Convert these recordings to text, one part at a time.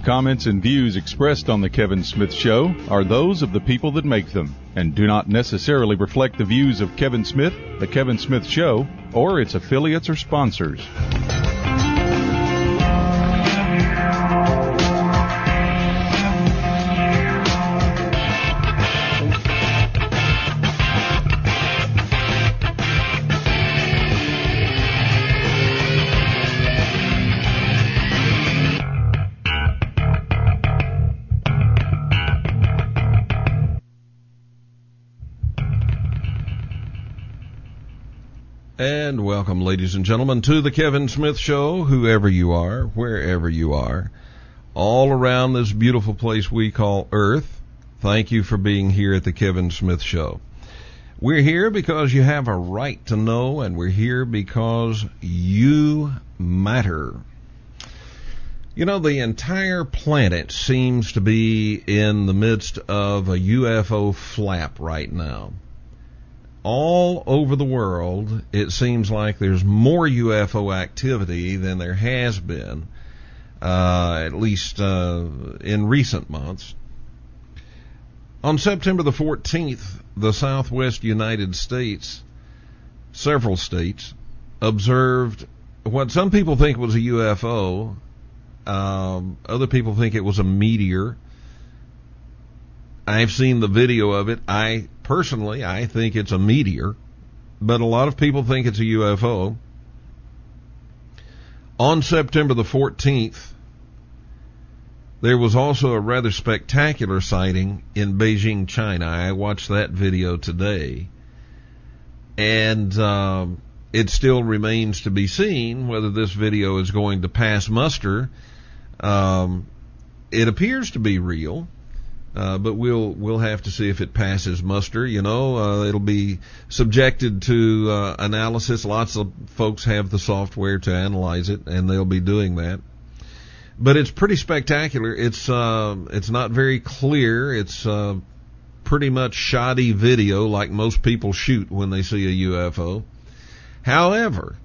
comments, and views expressed on The Kevin Smith Show are those of the people that make them and do not necessarily reflect the views of Kevin Smith, The Kevin Smith Show, or its affiliates or sponsors. And welcome, ladies and gentlemen, to the Kevin Smith Show, whoever you are, wherever you are, all around this beautiful place we call Earth. Thank you for being here at the Kevin Smith Show. We're here because you have a right to know, and we're here because you matter. You know, the entire planet seems to be in the midst of a UFO flap right now. All over the world, it seems like there's more UFO activity than there has been, at least in recent months. On September the 14th, the Southwest United States, several states, observed what some people think was a UFO. Other people think it was a meteor. I've seen the video of it. Personally, I think it's a meteor, but a lot of people think it's a UFO. On September the 14th, there was also a rather spectacular sighting in Beijing, China. I watched that video today, and it still remains to be seen whether this video is going to pass muster. It appears to be real. But we'll have to see if it passes muster. You know, it'll be subjected to analysis. Lots of folks have the software to analyze it, and they'll be doing that. But it's pretty spectacular. It's not very clear. It's pretty much shoddy video, like most people shoot when they see a UFO. However,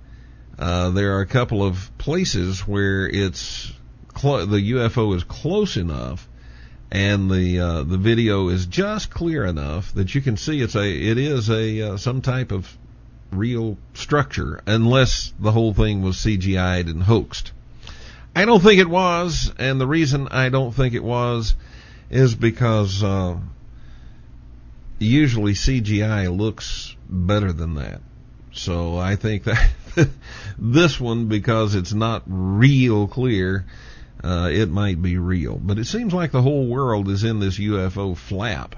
there are a couple of places where the UFO is close enough, and the video is just clear enough that you can see it is some type of real structure, unless the whole thing was CGI'd and hoaxed. I don't think it was, and the reason I don't think it was is because usually CGI looks better than that. So I think that this one, because it's not real clear, it might be real. But it seems like the whole world is in this UFO flap.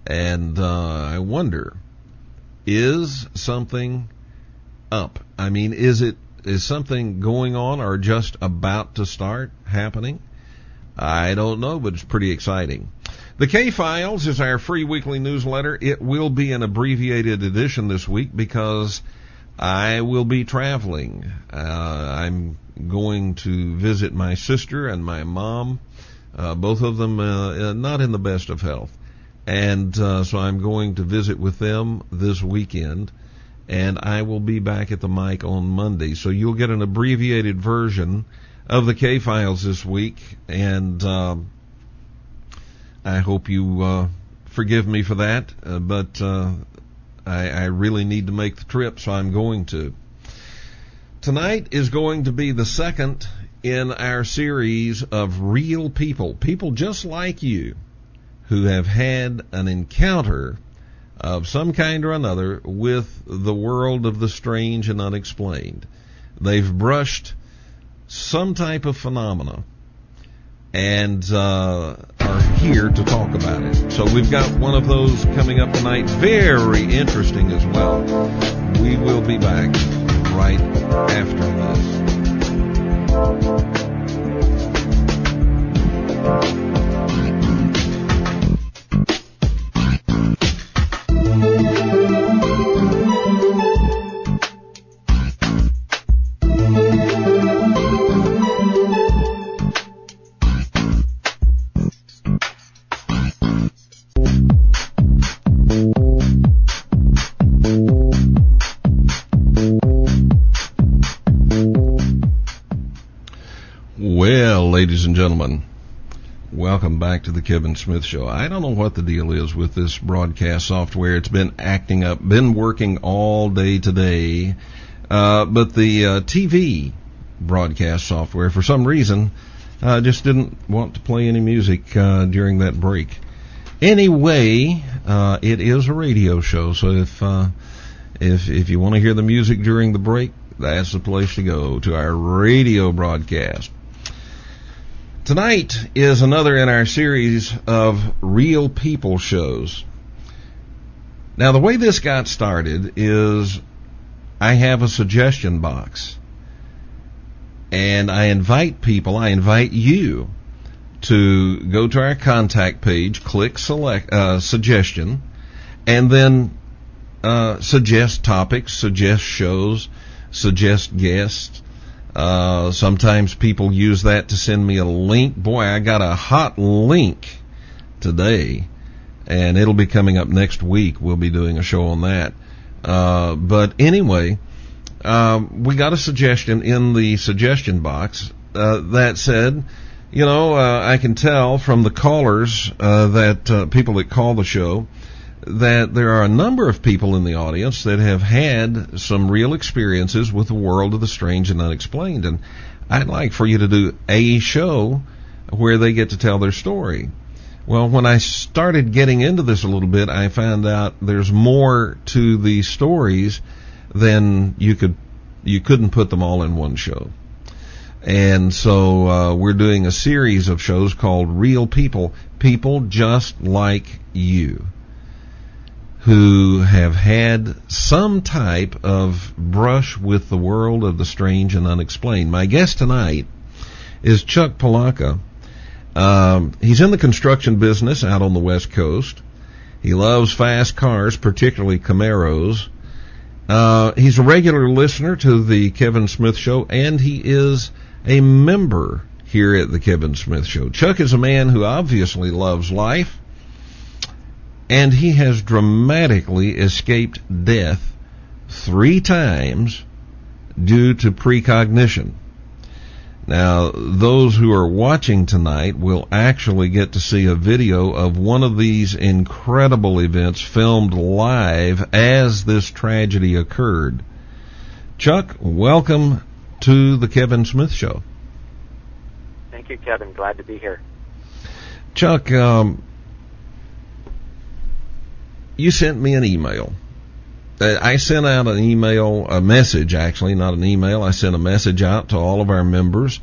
And I wonder, is something up? I mean, is something going on or just about to start happening? I don't know, but it's pretty exciting. The K-Files is our free weekly newsletter. It will be an abbreviated edition this week because I will be traveling. I'm going to visit my sister and my mom, both of them not in the best of health. And so I'm going to visit with them this weekend, and I will be back at the mic on Monday. So you'll get an abbreviated version of the K-Files this week, and I hope you forgive me for that, but I really need to make the trip, so I'm going to. Tonight is going to be the second in our series of real people just like you, who have had an encounter of some kind or another with the world of the strange and unexplained. They've brushed some type of phenomena and are here to talk about it. So we've got one of those coming up tonight, very interesting as well. We will be back right after this. Well, ladies and gentlemen, Welcome back to the Kevin Smith Show. I don't know what the deal is with this broadcast software. It's been acting up, been working all day today. But the TV broadcast software, for some reason, just didn't want to play any music during that break. Anyway, it is a radio show, so if you want to hear the music during the break, that's the place to go, to our radio broadcast. Tonight is another in our series of real people shows. Now, the way this got started is I have a suggestion box, and I invite you to go to our contact page, click select suggestion, and then suggest topics, suggest shows, suggest guests. Sometimes people use that to send me a link. Boy, I got a hot link today, and it'll be coming up next week. We'll be doing a show on that. But anyway, we got a suggestion in the suggestion box that said, I can tell from the callers that people that call the show that there are a number of people in the audience that have had some real experiences with the world of the strange and unexplained, and I'd like for you to do a show where they get to tell their story. Well, when I started getting into this a little bit, I found out there's more to the stories than you couldn't put them all in one show. And so we're doing a series of shows called Real People, people just like you, who have had some type of brush with the world of the strange and unexplained. My guest tonight is Chuck Poloka. He's in the construction business out on the West Coast. He loves fast cars, particularly Camaros. He's a regular listener to the Kevin Smith Show, and he is a member here at the Kevin Smith Show. Chuck is a man who obviously loves life, and he has dramatically escaped death 3 times due to precognition. Now, those who are watching tonight will actually get to see a video of one of these incredible events filmed live as this tragedy occurred. Chuck, welcome to the Kevin Smith Show. Thank you, Kevin. Glad to be here. Chuck, you sent me an email. I sent out an email, a message actually, not an email. I sent a message out to all of our members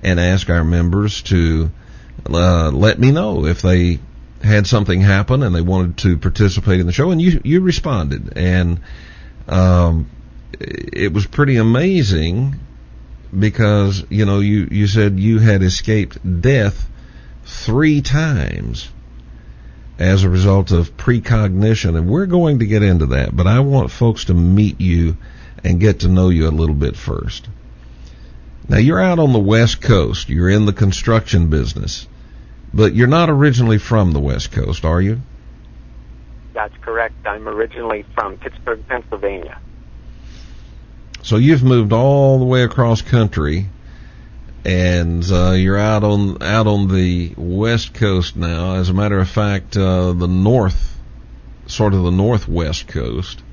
and asked our members to let me know if they had something happen and they wanted to participate in the show. And you responded. And it was pretty amazing because, you said you had escaped death 3 times as a result of precognition, and we're going to get into that, but I want folks to meet you and get to know you a little bit first. Now, you're out on the West Coast. You're in the construction business, but you're not originally from the West Coast, are you? That's correct. I'm originally from Pittsburgh, Pennsylvania. So you've moved all the way across country, and you're out on the West Coast now. As a matter of fact, the northwest coast.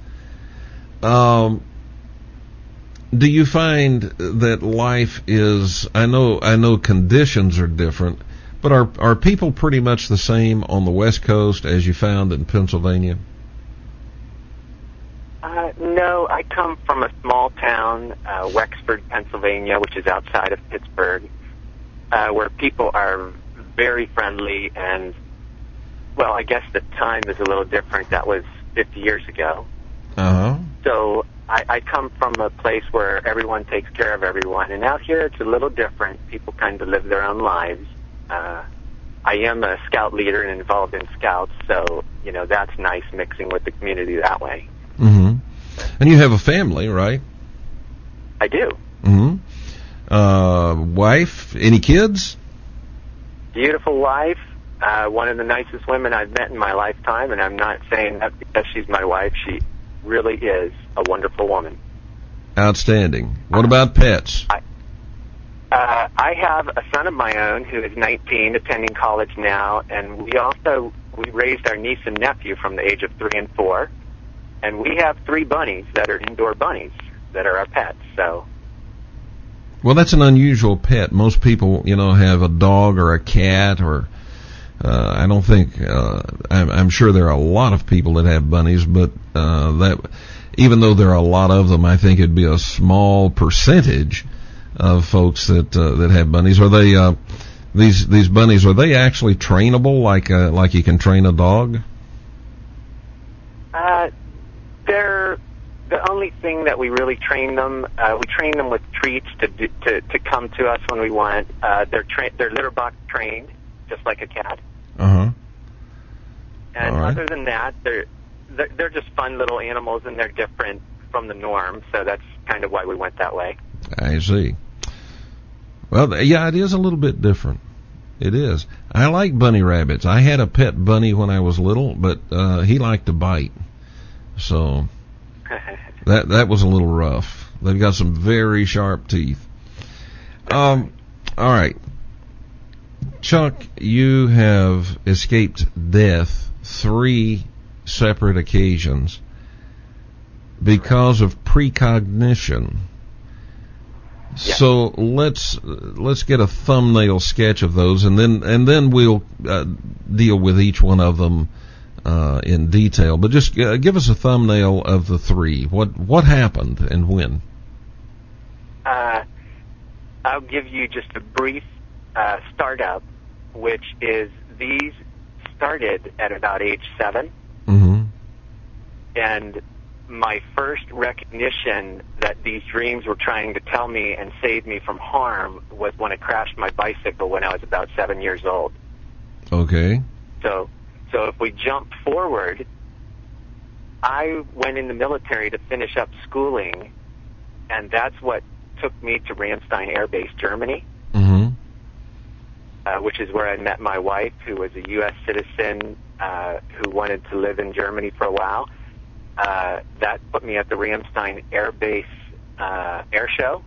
Do you find that life is? I know conditions are different, but are people pretty much the same on the West Coast as you found in Pennsylvania? No, I come from a small town, Wexford, Pennsylvania, which is outside of Pittsburgh, where people are very friendly and, well, I guess the time is a little different. That was 50 years ago. Uh-huh. So I come from a place where everyone takes care of everyone, and out here it's a little different. People kind of live their own lives. I am a scout leader and involved in scouts, so, that's nice mixing with the community that way. Mm-hmm. And you have a family, right? I do. Mm-hmm. Wife? Any kids? Beautiful wife. One of the nicest women I've met in my lifetime, and I'm not saying that because she's my wife. She really is a wonderful woman. Outstanding. What about pets? I I have a son of my own who is 19, attending college now, and we raised our niece and nephew from the age of 3 and 4, and we have 3 bunnies that are indoor bunnies that are our pets. So, well, that's an unusual pet. Most people, have a dog or a cat, or I don't think. I'm sure there are a lot of people that have bunnies, but that even though there are a lot of them, I think it'd be a small percentage of folks that have bunnies. Are they these bunnies? Are they actually trainable, like you can train a dog? They're the only thing that we really train them. We train them with treats to come to us when we want. They're litter box trained, just like a cat. Uh-huh. And All right. Other than that, they're just fun little animals, and they're different from the norm. So that's kind of why we went that way. I see. Well, yeah, it is a little bit different. It is. I like bunny rabbits. I had a pet bunny when I was little, but he liked to bite. So that was a little rough. They've got some very sharp teeth. All right. Chuck, you have escaped death 3 separate occasions because of precognition. Yeah. So let's get a thumbnail sketch of those, and then we'll deal with each one of them in detail. But just give us a thumbnail of the 3. What happened and when? I'll give you just a brief startup, which is these started at about age 7, Mm-hmm. and my first recognition that these dreams were trying to tell me and save me from harm was when I crashed my bicycle when I was about 7 years old. Okay. So if we jump forward, I went in the military to finish up schooling, and that's what took me to Ramstein Air Base, Germany, Mm-hmm. which is where I met my wife, who was a U.S. citizen who wanted to live in Germany for a while. That put me at the Ramstein Air Base air show,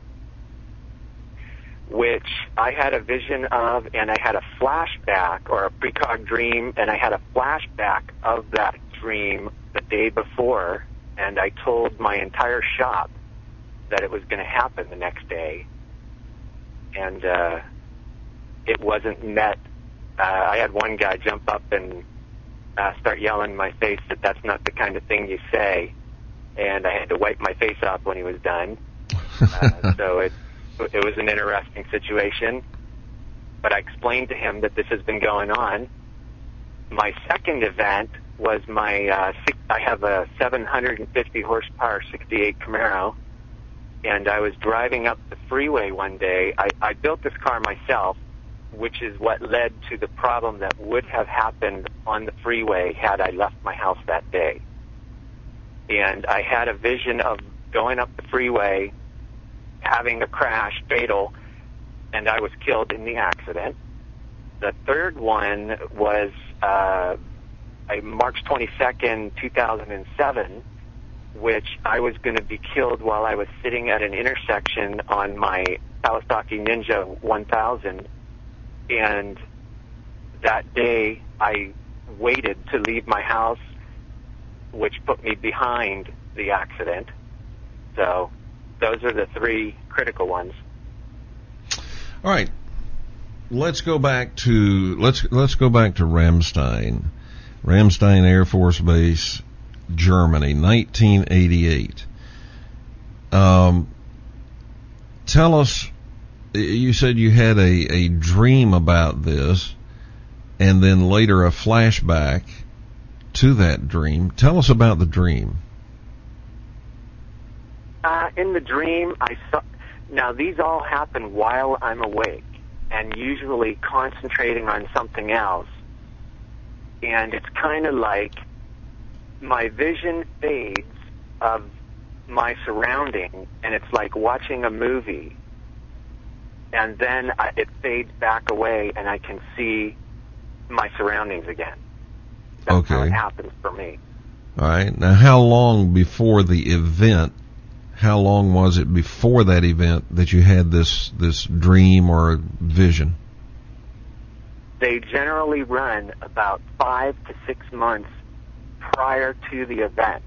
which I had a vision of, and I had a flashback, or a precog dream, and I had a flashback of that dream the day before, and I told my entire shop that it was going to happen the next day, and it wasn't met. I had one guy jump up and start yelling in my face that that's not the kind of thing you say, and I had to wipe my face off when he was done. So it was an interesting situation, but I explained to him that this has been going on. My second event was I have a 750 horsepower 68 Camaro, and I was driving up the freeway one day. I built this car myself, which is what led to the problem that would have happened on the freeway had I left my house that day. And I had a vision of going up the freeway, having a crash, fatal, and I was killed in the accident. The third one was March 22nd, 2007, which I was going to be killed while I was sitting at an intersection on my Kawasaki Ninja 1000. And that day, I waited to leave my house, which put me behind the accident. So those are the 3 critical ones. All right. Let's go back to Ramstein Air Force Base, Germany, 1988. Tell us. You said you had a dream about this, and then later a flashback to that dream. Tell us about the dream. In the dream, I saw. Now, these all happen while I'm awake, and usually concentrating on something else. And it's kind of like my vision fades of my surrounding, and it's like watching a movie. And then it fades back away, and I can see my surroundings again. That's how it happens for me. All right. Now, how long before the event how long was it before that event that you had this dream or vision? They generally run about 5 to 6 months prior to the event.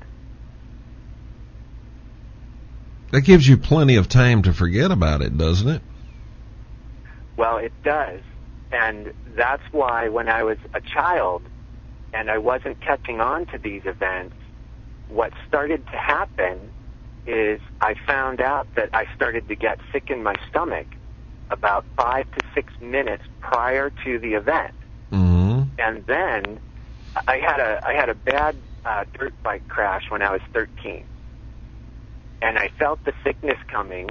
That gives you plenty of time to forget about it, doesn't it? Well, it does. And that's why when I was a child and I wasn't catching on to these events, what started to happen is I found out that I started to get sick in my stomach about 5 to 6 minutes prior to the event. Mm-hmm. And then I had a bad dirt bike crash when I was 13. And I felt the sickness coming.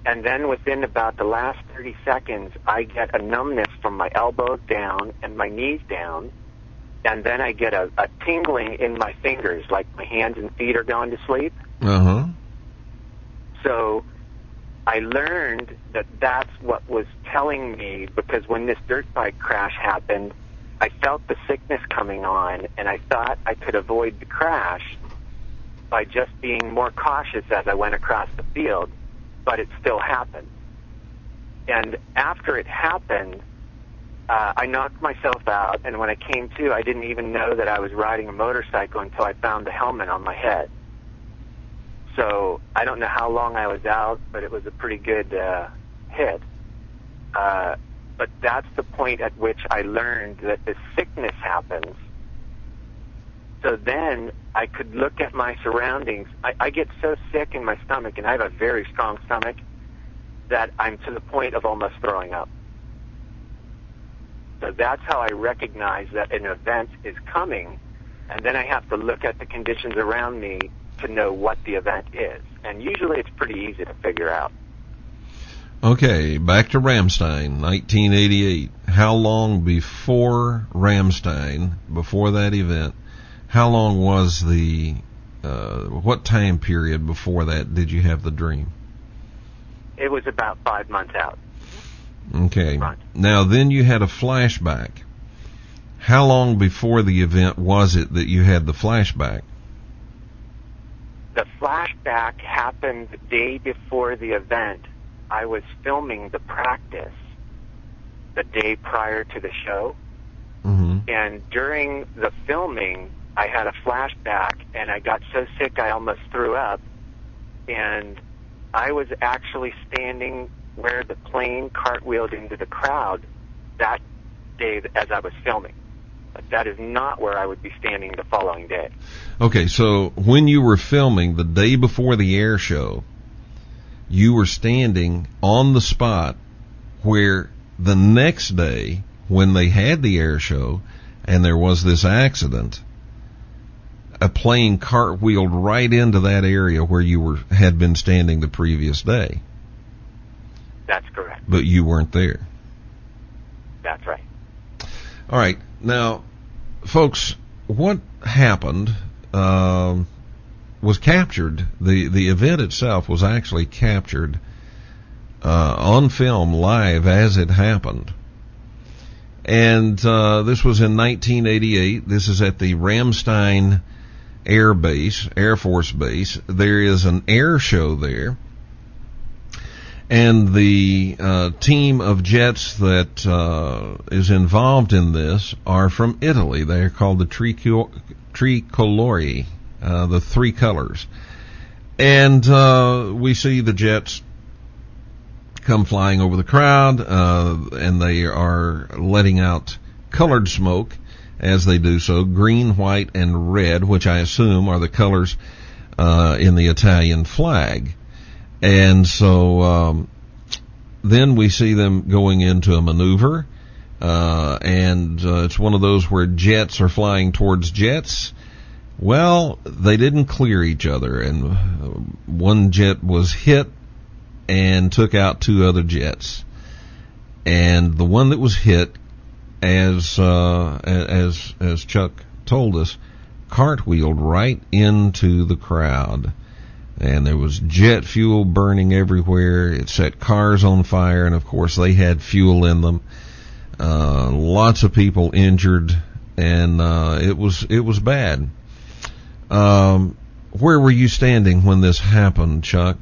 And then within about the last 30 seconds, I get a numbness from my elbows down and my knees down. And then I get a tingling in my fingers, like my hands and feet are going to sleep. Uh-huh. So I learned that that's what was telling me, because when this dirt bike crash happened, I felt the sickness coming on, and I thought I could avoid the crash by just being more cautious as I went across the field, but it still happened. And after it happened, I knocked myself out, and when I came to, I didn't even know that I was riding a motorcycle until I found the helmet on my head. So I don't know how long I was out, but it was a pretty good hit. But that's the point at which I learned that this sickness happens. So then I could look at my surroundings. I get so sick in my stomach, and I have a very strong stomach, that I'm to the point of almost throwing up. So that's how I recognize that an event is coming, and then I have to look at the conditions around me to know what the event is. And usually it's pretty easy to figure out. Okay, back to Ramstein, 1988. How long before Ramstein, before that event, how long was what time period before that did you have the dream? It was about 5 months out. Okay. Right. Now, then you had a flashback. How long before the event was it that you had the flashback? The flashback happened the day before the event. I was filming the practice the day prior to the show. Mm-hmm. And during the filming, I had a flashback, and I got so sick I almost threw up. And I was actually standing where the plane cartwheeled into the crowd that day as I was filming. But that is not where I would be standing the following day. Okay, so when you were filming the day before the air show, you were standing on the spot where the next day, when they had the air show and there was this accident, a plane cartwheeled right into that area where you had been standing the previous day. That's correct. But you weren't there. That's right. All right. Now, folks, what happened was captured. The event itself was actually captured on film live as it happened. And this was in 1988. This is at the Ramstein Air Force Base. There is an air show there. And the team of jets that is involved in this are from Italy. They are called the Tricolori, the three colors. And we see the jets come flying over the crowd, and they are letting out colored smoke as they do so, green, white, and red, which I assume are the colors in the Italian flag. And so then we see them going into a maneuver, and it's one of those where jets are flying towards jets. Well, they didn't clear each other, and one jet was hit and took out two other jets. And the one that was hit, as Chuck told us, cartwheeled right into the crowd. And there was jet fuel burning everywhere. It set cars on fire, and of course they had fuel in them. Lots of people injured, and it was bad. Where were you standing when this happened, Chuck?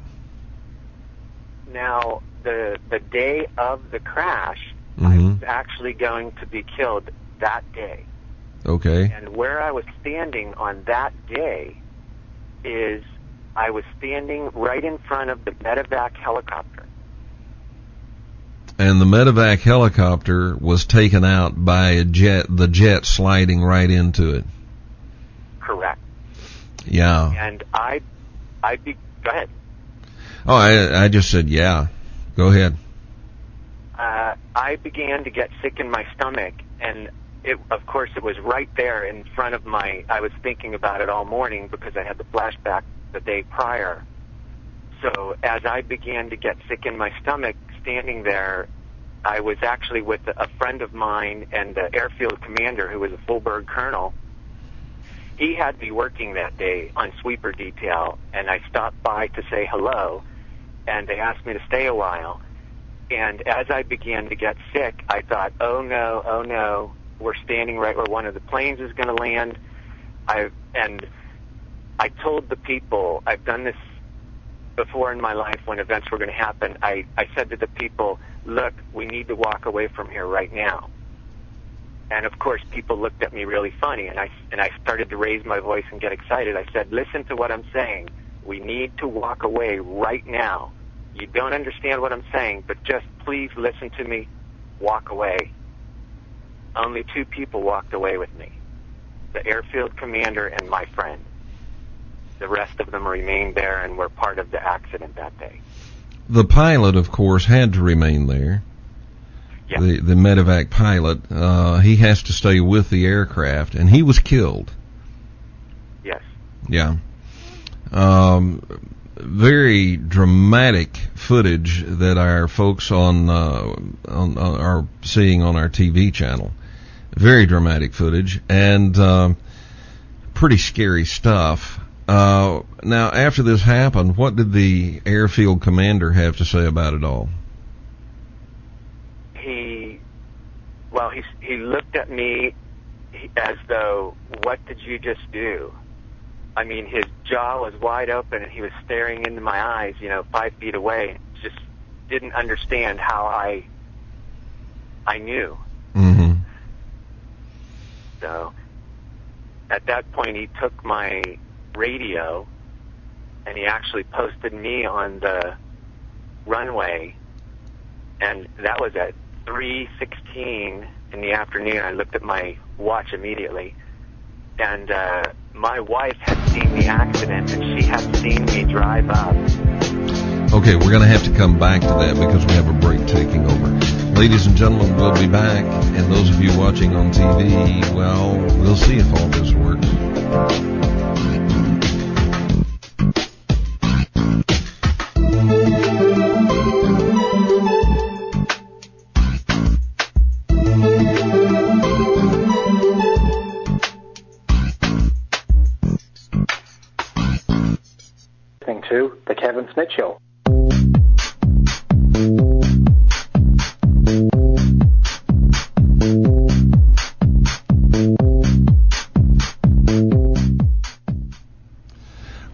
Now, the day of the crash, I Mm-hmm. was actually going to be killed that day. Okay. And where I was standing on that day is I was standing right in front of the medevac helicopter. And the medevac helicopter was taken out by the jet sliding right into it. Correct. Yeah. And go ahead. Oh, I just said yeah. Go ahead. I began to get sick in my stomach, and of course it was right there in front of I was thinking about it all morning because I had the flashback the day prior. So as I began to get sick in my stomach, standing there, I was actually with a friend of mine and the airfield commander who was a full bird colonel. He had me working that day on sweeper detail, and I stopped by to say hello, and they asked me to stay a while. And as I began to get sick, I thought, oh no, we're standing right where one of the planes is going to land. And I told the people, I've done this before in my life when events were going to happen. I said to the people, look, we need to walk away from here right now. And of course, people looked at me really funny, and I started to raise my voice and get excited. I said, listen to what I'm saying. We need to walk away right now. You don't understand what I'm saying, but just please listen to me. Walk away. Only 2 people walked away with me, the airfield commander and my friend. The rest of them remained there and were part of the accident that day. The pilot, of course, had to remain there. Yeah. The medevac pilot, he has to stay with the aircraft, and he was killed. Yes. Yeah. Very dramatic footage that our folks on are seeing on our TV channel. Very dramatic footage and pretty scary stuff. Now, after this happened, what did the airfield commander have to say about it all? He looked at me as though, what did you just do? I mean, his jaw was wide open and he was staring into my eyes, 5 feet away. Just didn't understand how I knew. Mm-hmm. So at that point, he took my radio and he actually posted me on the runway, and that was at 3:16 in the afternoon. I looked at my watch immediately, and my wife had seen the accident, and she had seen me drive up. Okay, we're going to have to come back to that because we have a break taking over. Ladies and gentlemen, we'll be back, and those of you watching on TV, well, we'll see if all this works. To The Kevin Smith Show.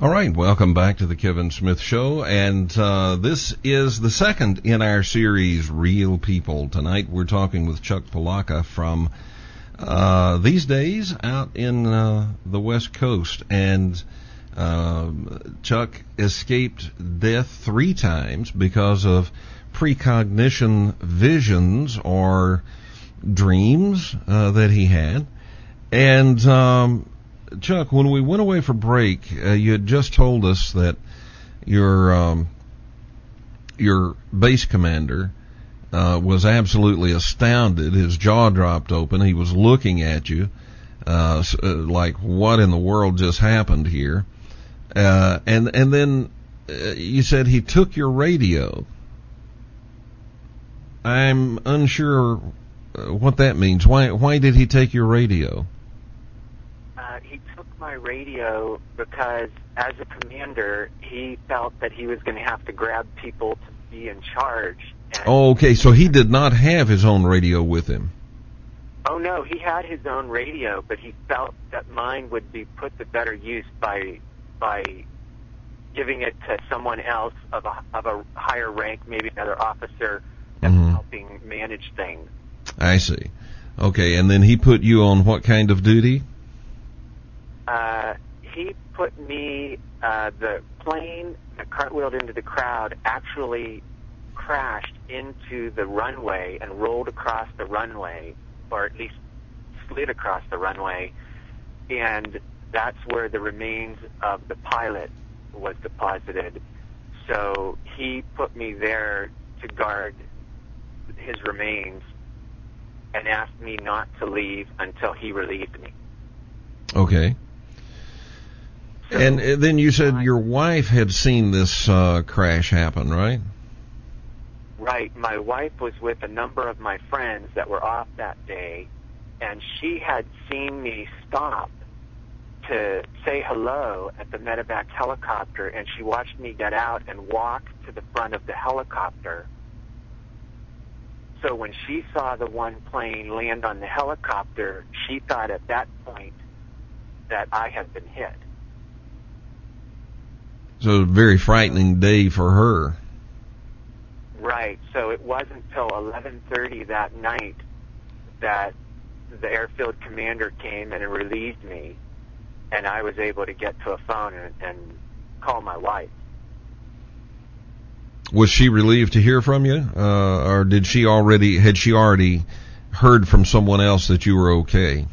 All right, welcome back to the Kevin Smith Show, and this is the second in our series, Real People. Tonight we're talking with Chuck Poloka from these days out in the West Coast, and Chuck escaped death 3 times because of precognition visions or dreams that he had. And Chuck, when we went away for break, you had just told us that your base commander was absolutely astounded. His jaw dropped open. He was looking at you like, what in the world just happened here? And then you said he took your radio. I'm unsure what that means. Why did he take your radio? He took my radio because, as a commander, he felt that he was going to have to grab people to be in charge. Oh, okay, so he did not have his own radio with him. Oh, no, he had his own radio, but he felt that mine would be put to better use by by giving it to someone else of a higher rank, maybe another officer, that's helping manage things. I see. Okay, and then he put you on what kind of duty? He put me, the plane that cartwheeled into the crowd actually crashed into the runway and rolled across the runway, or at least slid across the runway, and that's where the remains of the pilot was deposited. So he put me there to guard his remains and asked me not to leave until he relieved me. Okay. So, and then you said your wife had seen this crash happen, right? Right. My wife was with a number of my friends that were off that day, and she had seen me stop to say hello at the medevac helicopter, and she watched me get out and walk to the front of the helicopter. So when she saw the one plane land on the helicopter, she thought at that point that I had been hit. So a very frightening day for her. Right. So it wasn't until 11:30 that night that the airfield commander came and relieved me, and I was able to get to a phone and call my wife. Was she relieved to hear from you, or had she already heard from someone else that you were okay?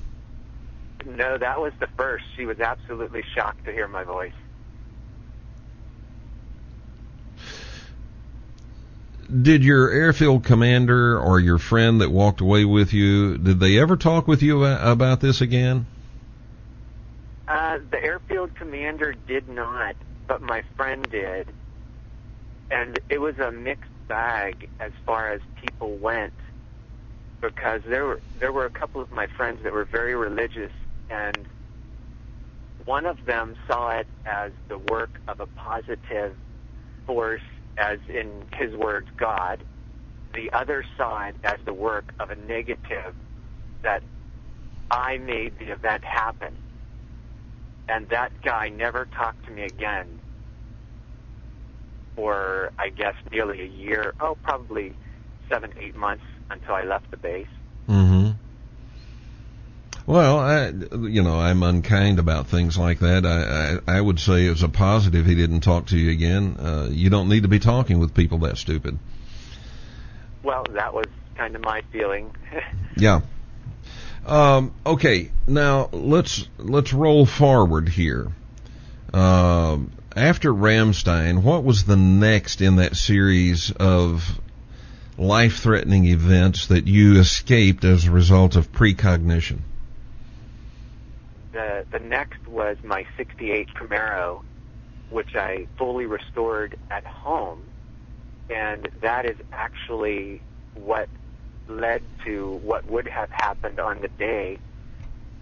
No, that was the first. She was absolutely shocked to hear my voice. Did your airfield commander or your friend that walked away with you, did they ever talk with you about this again? The airfield commander did not, but my friend did. And it was a mixed bag as far as people went, because there were a couple of my friends that were very religious, and one of them saw it as the work of a positive force, as in his words, God. The other saw it as the work of a negative, that I made the event happen. And that guy never talked to me again for, I guess, nearly a year. Probably 7 to 8 months until I left the base. Mm-hmm. Well, I'm unkind about things like that. I would say it's a positive he didn't talk to you again. You don't need to be talking with people that stupid. Well, that was kind of my feeling. Yeah. Okay, now let's roll forward here. After Ramstein, what was the next in that series of life-threatening events that you escaped as a result of precognition? The next was my 68 Camaro, which I fully restored at home, and that is actually what led to what would have happened on the day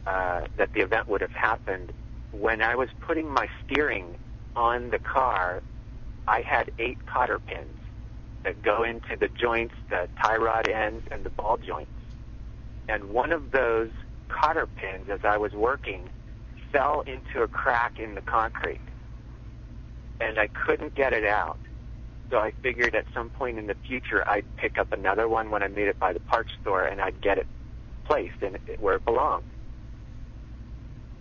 that the event would have happened. When I was putting my steering on the car, I had 8 cotter pins that go into the joints, the tie rod ends, and the ball joints. And one of those cotter pins, as I was working, fell into a crack in the concrete, and I couldn't get it out. So I figured at some point in the future I'd pick up another one when I made it by the parts store, and I'd get it placed in where it belonged.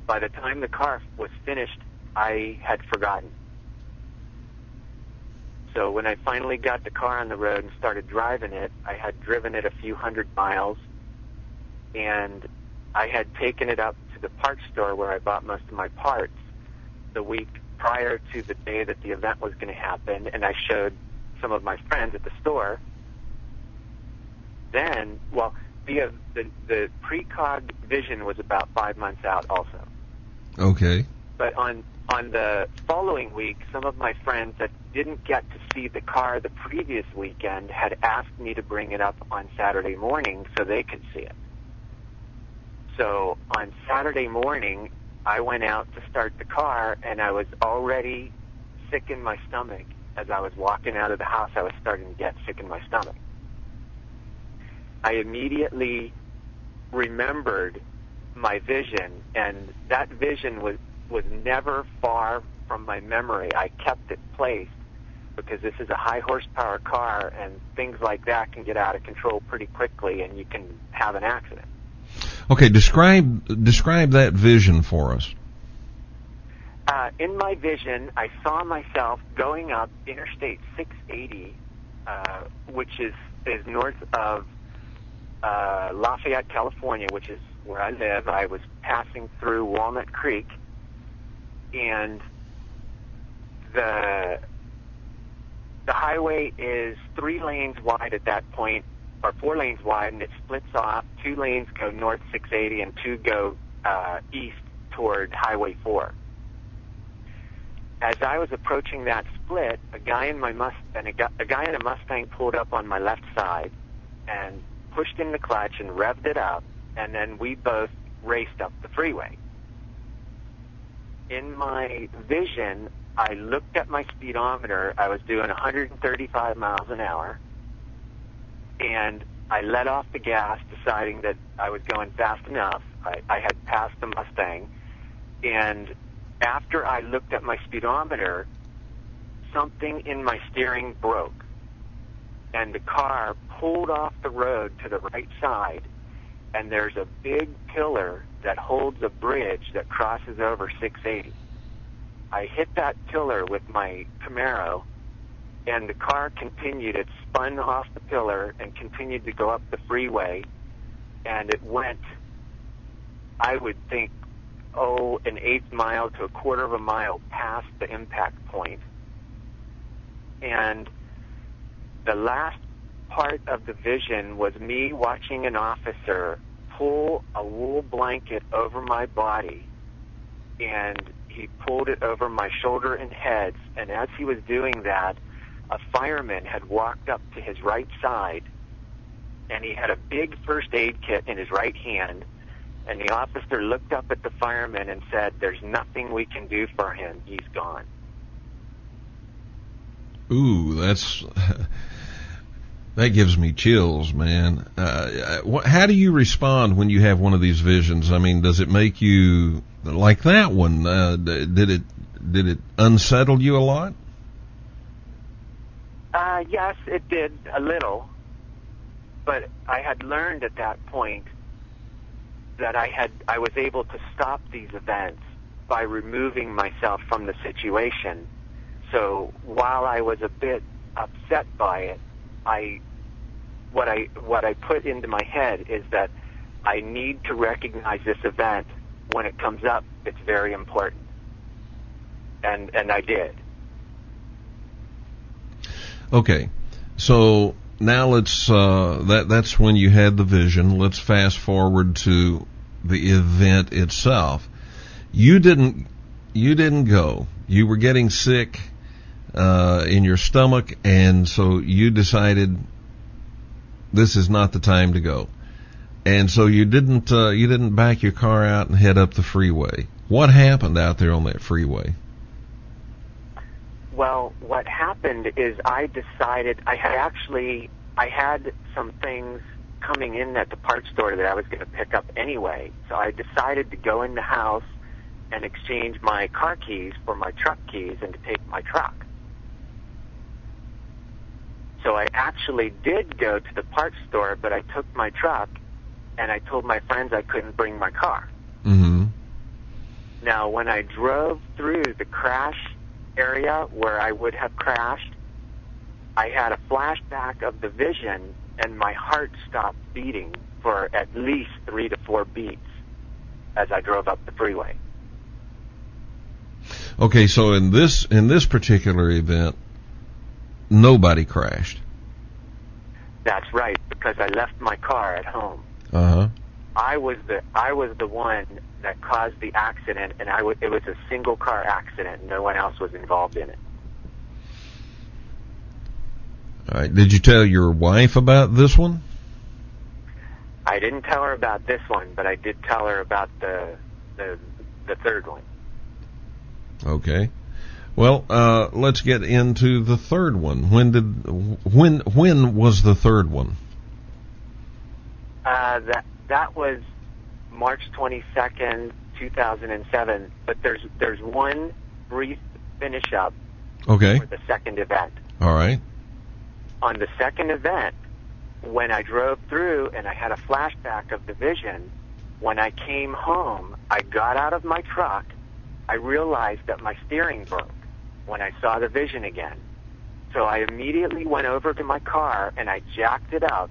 By the time the car was finished, I had forgotten. So when I finally got the car on the road and started driving it, I had driven it a few hundred miles, and I had taken it up to the parts store where I bought most of my parts the week prior to the day that the event was going to happen, and I showed some of my friends at the store. Then, well, the Precog vision was about 5 months out also. Okay. But on the following week, some of my friends that didn't get to see the car the previous weekend had asked me to bring it up on Saturday morning so they could see it. So on Saturday morning, I went out to start the car, and I was already sick in my stomach. As I was walking out of the house, I was starting to get sick in my stomach. I immediately remembered my vision, and that vision was never far from my memory. I kept it placed because this is a high horsepower car, and things like that can get out of control pretty quickly, and you can have an accident. Okay, describe that vision for us. In my vision, I saw myself going up Interstate 680, which is north of Lafayette, California, which is where I live. I was passing through Walnut Creek, and the highway is 3 lanes wide at that point, or 4 lanes wide, and it splits off. 2 lanes go north 680, and 2 go east toward Highway 4. As I was approaching that split, a guy in a Mustang pulled up on my left side and pushed in the clutch and revved it up, and then we both raced up the freeway. In my vision, I looked at my speedometer. I was doing 135 miles an hour, and I let off the gas, deciding that I was going fast enough. I had passed the Mustang, and after I looked at my speedometer, something in my steering broke, and the car pulled off the road to the right side, and there's a big pillar that holds a bridge that crosses over 680. I hit that pillar with my Camaro, and the car continued. It spun off the pillar and continued to go up the freeway, and it went, I would think, an 1/8 mile to 1/4 of a mile past the impact point. And the last part of the vision was me watching an officer pull a wool blanket over my body, and he pulled it over my shoulder and head, and as he was doing that, a fireman had walked up to his right side, and he had a big first aid kit in his right hand, and the officer looked up at the fireman and said, "There's nothing we can do for him. He's gone." Ooh, that gives me chills, man. How do you respond when you have one of these visions? I mean, does it make you, like that one, did it unsettle you a lot? Yes, it did a little, but I had learned at that point that I was able to stop these events by removing myself from the situation. So while I was a bit upset by it, what I put into my head is that I need to recognize this event when it comes up. It's very important, and I did. Okay, so now let's that's when you had the vision. Let's fast forward to the event itself. You didn't go. You were getting sick in your stomach, and so you decided this is not the time to go. And so you didn't back your car out and head up the freeway. What happened out there on that freeway? Well, what happened is I decided I had some things coming in at the parts store that I was going to pick up anyway. So I decided to go in the house and exchange my car keys for my truck keys and to take my truck. So I actually did go to the parts store, but I took my truck, and I told my friends I couldn't bring my car. Mm-hmm. Now, when I drove through the crash area where I would have crashed, I had a flashback of the vision, and my heart stopped beating for at least 3 to 4 beats as I drove up the freeway. Okay, so in this particular event, nobody crashed. That's right, because I left my car at home. Uh-huh. I was the one that caused the accident, and it was a single car accident. No one else was involved in it. All right. Did you tell your wife about this one? I didn't tell her about this one, but I did tell her about the third one. Okay. Well, let's get into the third one. When was the third one? That was March 22nd, 2007. But there's one brief finish up Okay. for the second event. All right. On the second event, when I drove through and I had a flashback of the vision, when I came home, I got out of my truck, I realized that my steering broke when I saw the vision again. So I immediately went over to my car and I jacked it up.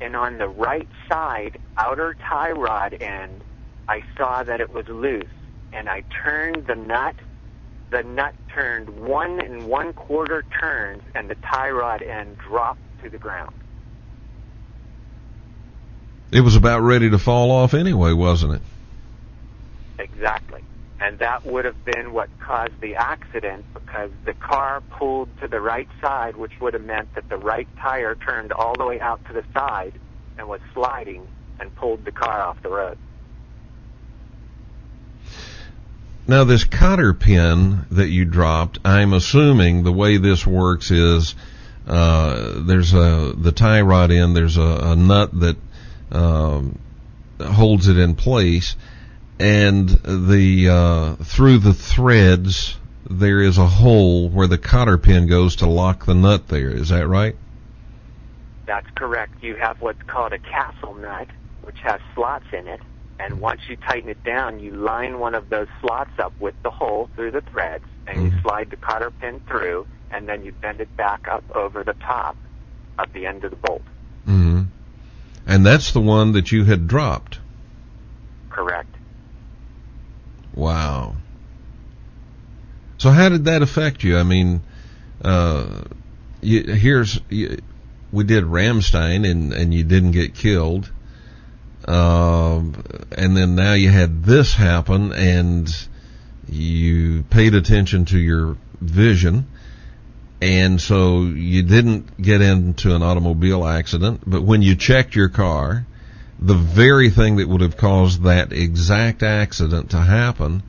And on the right side, outer tie rod end, I saw that it was loose. And I turned the nut. The nut turned 1 1/4 turns, and the tie rod end dropped to the ground. It was about ready to fall off anyway, wasn't it? Exactly. And that would have been what caused the accident, because the car pulled to the right side, which would have meant that the right tire turned all the way out to the side and was sliding and pulled the car off the road. Now, this cotter pin that you dropped, I'm assuming the way this works is there's the tie rod end, there's a nut that holds it in place, and through the threads there is a hole where the cotter pin goes to lock the nut there. Is that right? That's correct. You have what's called a castle nut, which has slots in it, and once you tighten it down, you line one of those slots up with the hole through the threads, and you slide the cotter pin through, and then you bend it back up over the top of the end of the bolt. Mm-hmm. And that's the one that you had dropped. Correct. Wow. So how did that affect you? I mean, we did Ramstein, and you didn't get killed. And then now you had this happen, and you paid attention to your vision, and so you didn't get into an automobile accident. But when you checked your car, the very thing that would have caused that exact accident to happen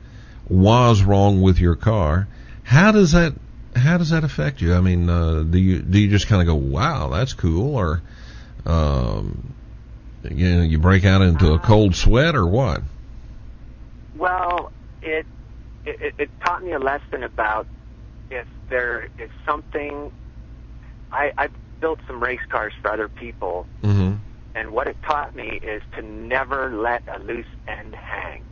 was wrong with your car. How does that affect you? I mean, do you just kind of go, wow, that's cool, or you break out into a cold sweat, or what? Well, it taught me a lesson about if there is something. I've built some race cars for other people, Mm-hmm. and what it taught me is to never let a loose end hang.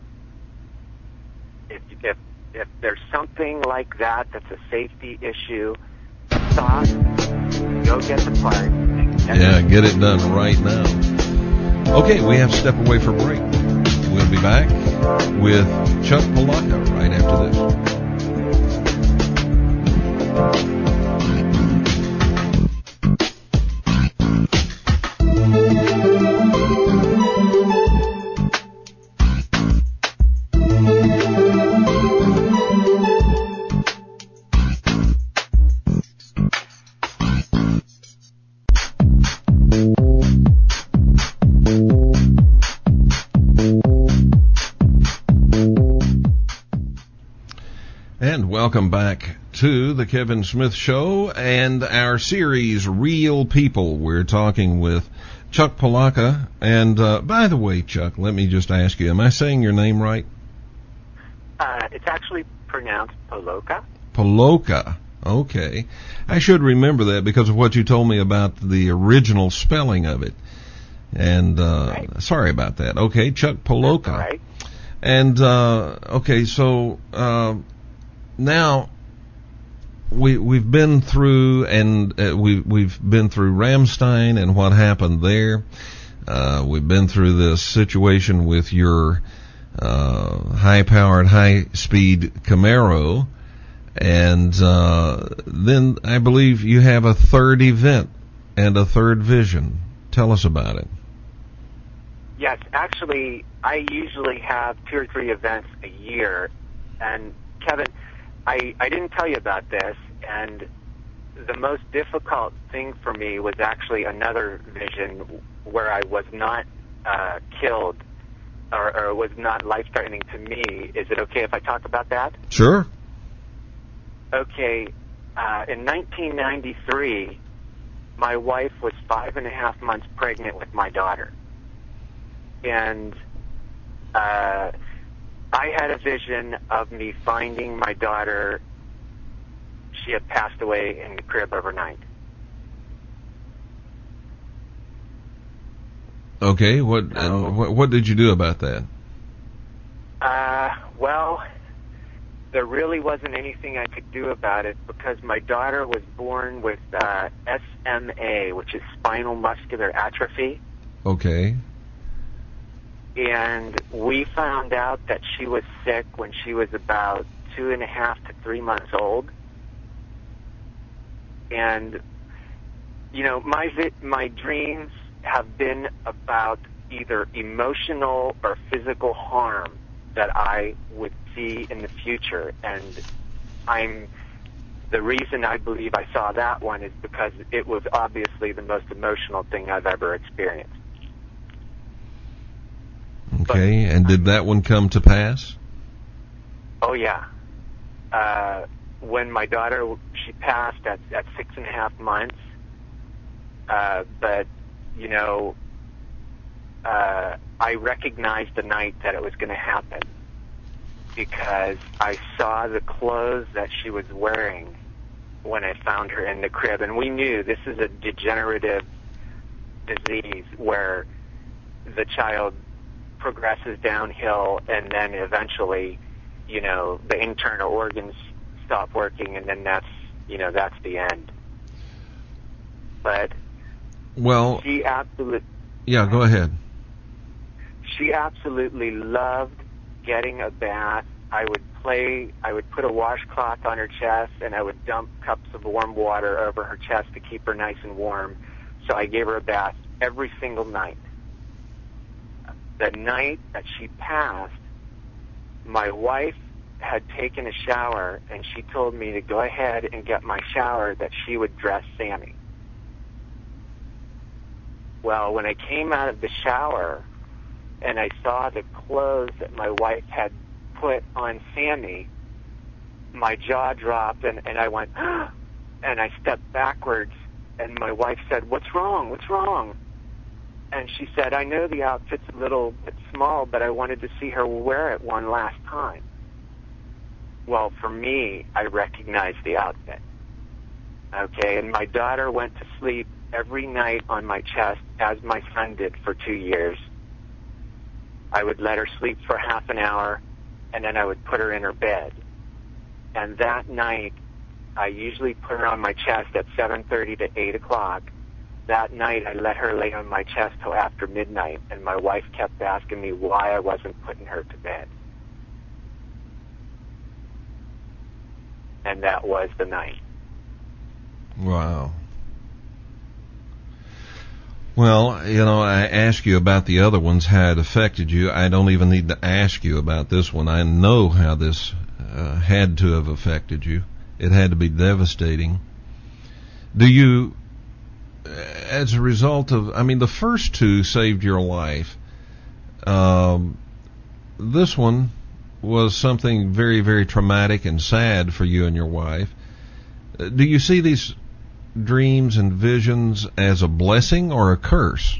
If there's something like that that's a safety issue, stop, go get the part. And Get it done right now. Okay, we have to step away for break. We'll be back with Chuck Poloka right after this. Welcome back to the Kevin Smith Show and our series, Real People. We're talking with Chuck Poloka. And by the way, Chuck, let me just ask you, am I saying your name right? It's actually pronounced Poloka. Poloka. Okay. I should remember that because of what you told me about the original spelling of it. And Right. Sorry about that. Okay, Chuck Poloka. That's all right. And okay, so now we've been through, and we've been through Ramstein and what happened there. We've been through this situation with your high-powered, high-speed Camaro, and then I believe you have a third event and a third vision. Tell us about it. Yes, actually, I usually have 2 or 3 events a year, and Kevin, I didn't tell you about this, and the most difficult thing for me was actually another vision where I was not killed or was not life-threatening to me. Is it okay if I talk about that? Sure. Okay, in 1993, my wife was 5.5 months pregnant with my daughter. And I had a vision of me finding my daughter. She had passed away in the crib overnight. Okay, what did you do about that? Well, there really wasn't anything I could do about it because my daughter was born with SMA, which is spinal muscular atrophy. Okay. And we found out that she was sick when she was about 2.5 to 3 months old. And, you know, my dreams have been about either emotional or physical harm that I would see in the future. And the reason I believe I saw that one is because it was obviously the most emotional thing I've ever experienced. Okay, and did that one come to pass? Oh, yeah. When my daughter, she passed at 6.5 months, but, you know, I recognized the night that it was going to happen because I saw the clothes that she was wearing when I found her in the crib. And we knew this is a degenerative disease where the child progresses downhill and then eventually, you know, the internal organs stop working and then that's the end. But well, she absolutely... Yeah, go ahead. She absolutely loved getting a bath. I would put a washcloth on her chest and I would dump cups of warm water over her chest to keep her nice and warm. So I gave her a bath every single night. The night that she passed, my wife had taken a shower and she told me to go ahead and get my shower that she would dress Sammy. Well, when I came out of the shower and I saw the clothes that my wife had put on Sammy, my jaw dropped and I went, and I stepped backwards and my wife said, "What's wrong? What's wrong?" And she said, "I know the outfit's a little bit small, but I wanted to see her wear it one last time." Well, for me, I recognized the outfit. Okay, and my daughter went to sleep every night on my chest, as my son did for 2 years. I would let her sleep for half an hour, and then I would put her in her bed. And that night, I usually put her on my chest at 7:30 to 8 o'clock. That night, I let her lay on my chest till after midnight, and my wife kept asking me why I wasn't putting her to bed. And that was the night. Wow. Well, you know, I asked you about the other ones, how it affected you. I don't even need to ask you about this one. I know how this had to have affected you. It had to be devastating. Do you, as a result of, I mean, the first two saved your life. This one was something very, very traumatic and sad for you and your wife. Do you see these dreams and visions as a blessing or a curse?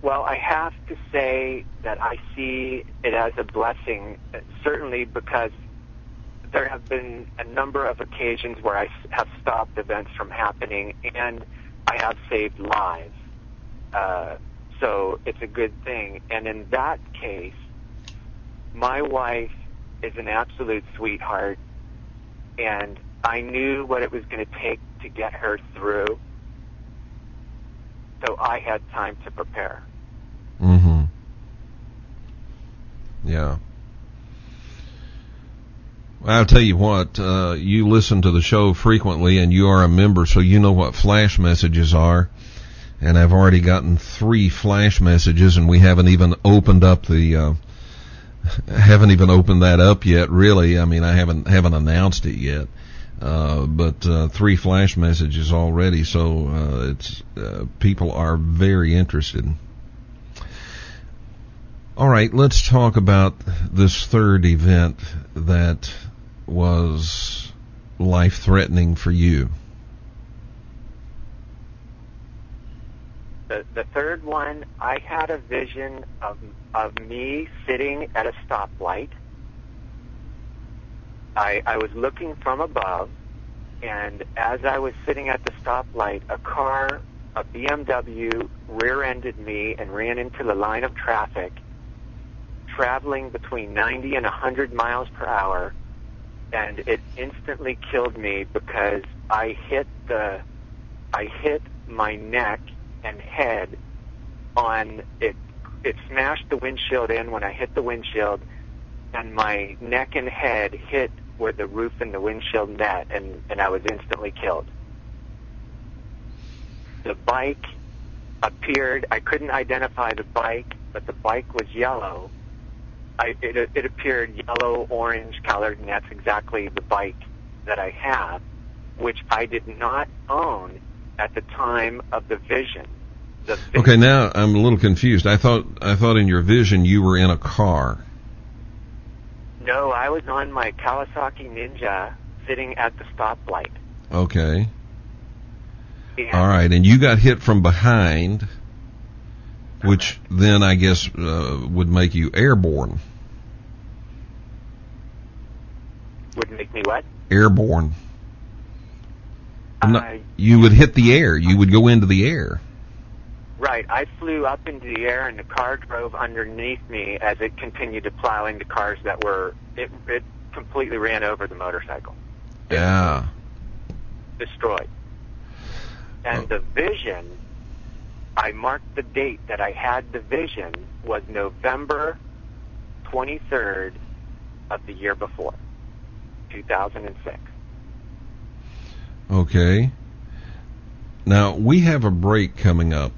Well, I have to say that I see it as a blessing, certainly because there have been a number of occasions where I have stopped events from happening and I have saved lives. So it's a good thing. And in that case, my wife is an absolute sweetheart, and I knew what it was going to take to get her through, so I had time to prepare. Mm-hmm. Yeah. Well, I'll tell you what, you listen to the show frequently, and you are a member, so you know what flash messages are. And I've already gotten 3 flash messages, and we haven't even opened up haven't even opened that up yet, really. I mean, I haven't announced it yet. But 3 flash messages already, so it's people are very interested. All right, let's talk about this third event that was life-threatening for you. The The third one, I had a vision of me sitting at a stoplight. I was looking from above, and as I was sitting at the stoplight, a BMW, rear-ended me and ran into the line of traffic, traveling between 90 and 100 miles per hour, and it instantly killed me because I hit my neck and head on it. It smashed the windshield in when I hit the windshield, and my neck and head hit where the roof and the windshield met, and I was instantly killed. The bike appeared. I couldn't identify the bike, but the bike was yellow. It appeared yellow, orange colored, and that's exactly the bike that I have, which I did not own at the time of the vision. Okay, now I'm a little confused. I thought in your vision you were in a car. No, I was on my Kawasaki Ninja sitting at the stoplight. Okay. And all right, and you got hit from behind, which then I guess would make you airborne. Would make me what? Airborne. You would hit the air. You would go into the air. Right. I flew up into the air, and the car drove underneath me as it continued to plow into cars that were... It completely ran over the motorcycle. Yeah. Destroyed. And the vision, I marked the date that I had the vision, was November 23rd of the year before, 2006. Okay. Now, we have a break coming up.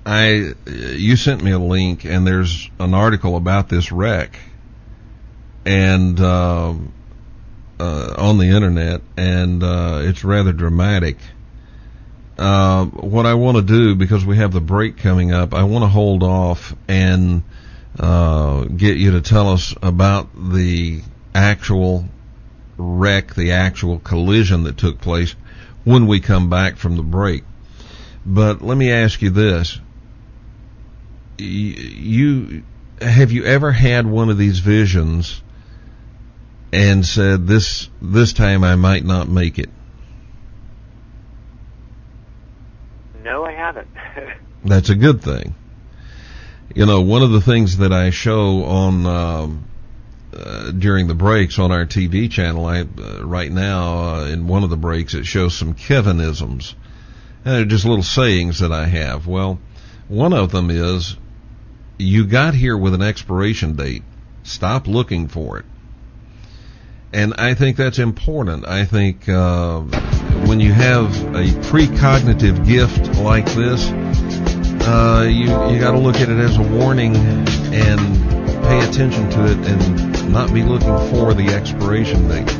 You sent me a link, and there's an article about this wreck, and on the internet, and it's rather dramatic. What I want to do, because we have the break coming up, I want to hold off and get you to tell us about the actual wreck, the actual collision that took place when we come back from the break. But let me ask you this. Have you ever had one of these visions and said, this time I might not make it? No, I haven't. That's a good thing. You know, one of the things that I show on during the breaks on our TV channel, right now in one of the breaks, it shows some Kevinisms. And they're just little sayings that I have. Well, one of them is, you got here with an expiration date. Stop looking for it. And I think that's important. I think when you have a precognitive gift like this, you got to look at it as a warning and pay attention to it and not be looking for the expiration date.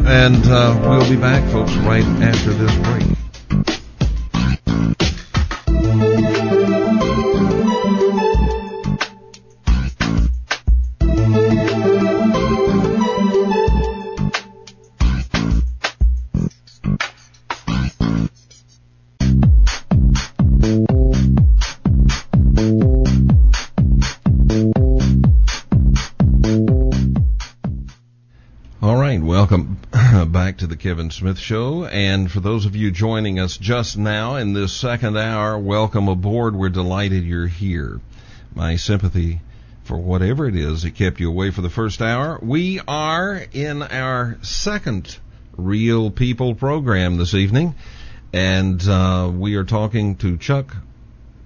And we'll be back, folks, right after this break. Welcome back to the Kevin Smith Show, and for those of you joining us just now in this second hour, welcome aboard. We're delighted you're here. My sympathy for whatever it is that kept you away for the first hour. We are in our second Real People program this evening, and we are talking to Chuck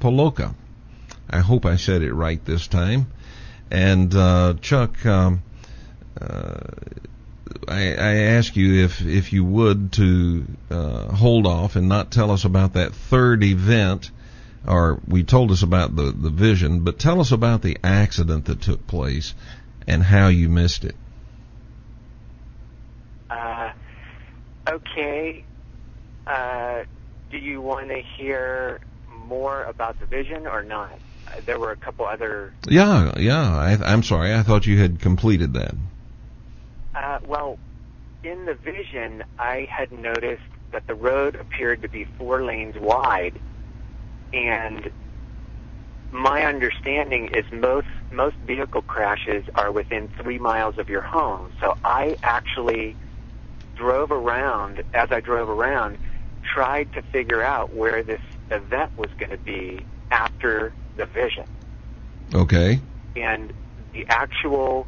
Poloka. I hope I said it right this time. And Chuck, I ask you if you would to hold off and not tell us about that third event, or we told us about the vision, but tell us about the accident that took place and how you missed it. Okay. Do you want to hear more about the vision or not? There were a couple other... Yeah. I'm sorry. I thought you had completed that. Well, in the vision, I had noticed that the road appeared to be 4 lanes wide, and my understanding is most vehicle crashes are within 3 miles of your home. So I actually drove around. As I drove around, tried to figure out where this event was going to be after the vision. Okay. And the actual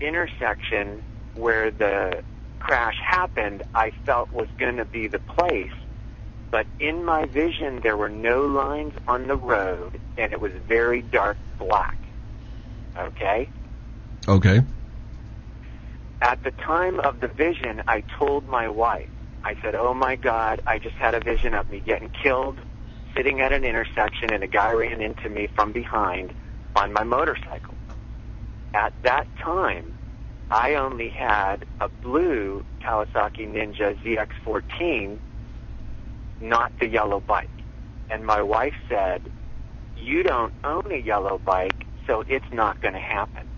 intersection where the crash happened, I felt was going to be the place. But in my vision, there were no lines on the road, and it was very dark black. Okay? Okay. At the time of the vision, I told my wife, I said, oh my God, I just had a vision of me getting killed, sitting at an intersection, and a guy ran into me from behind on my motorcycle. At that time, I only had a blue Kawasaki Ninja ZX-14, not the yellow bike. And my wife said, you don't own a yellow bike, so it's not going to happen.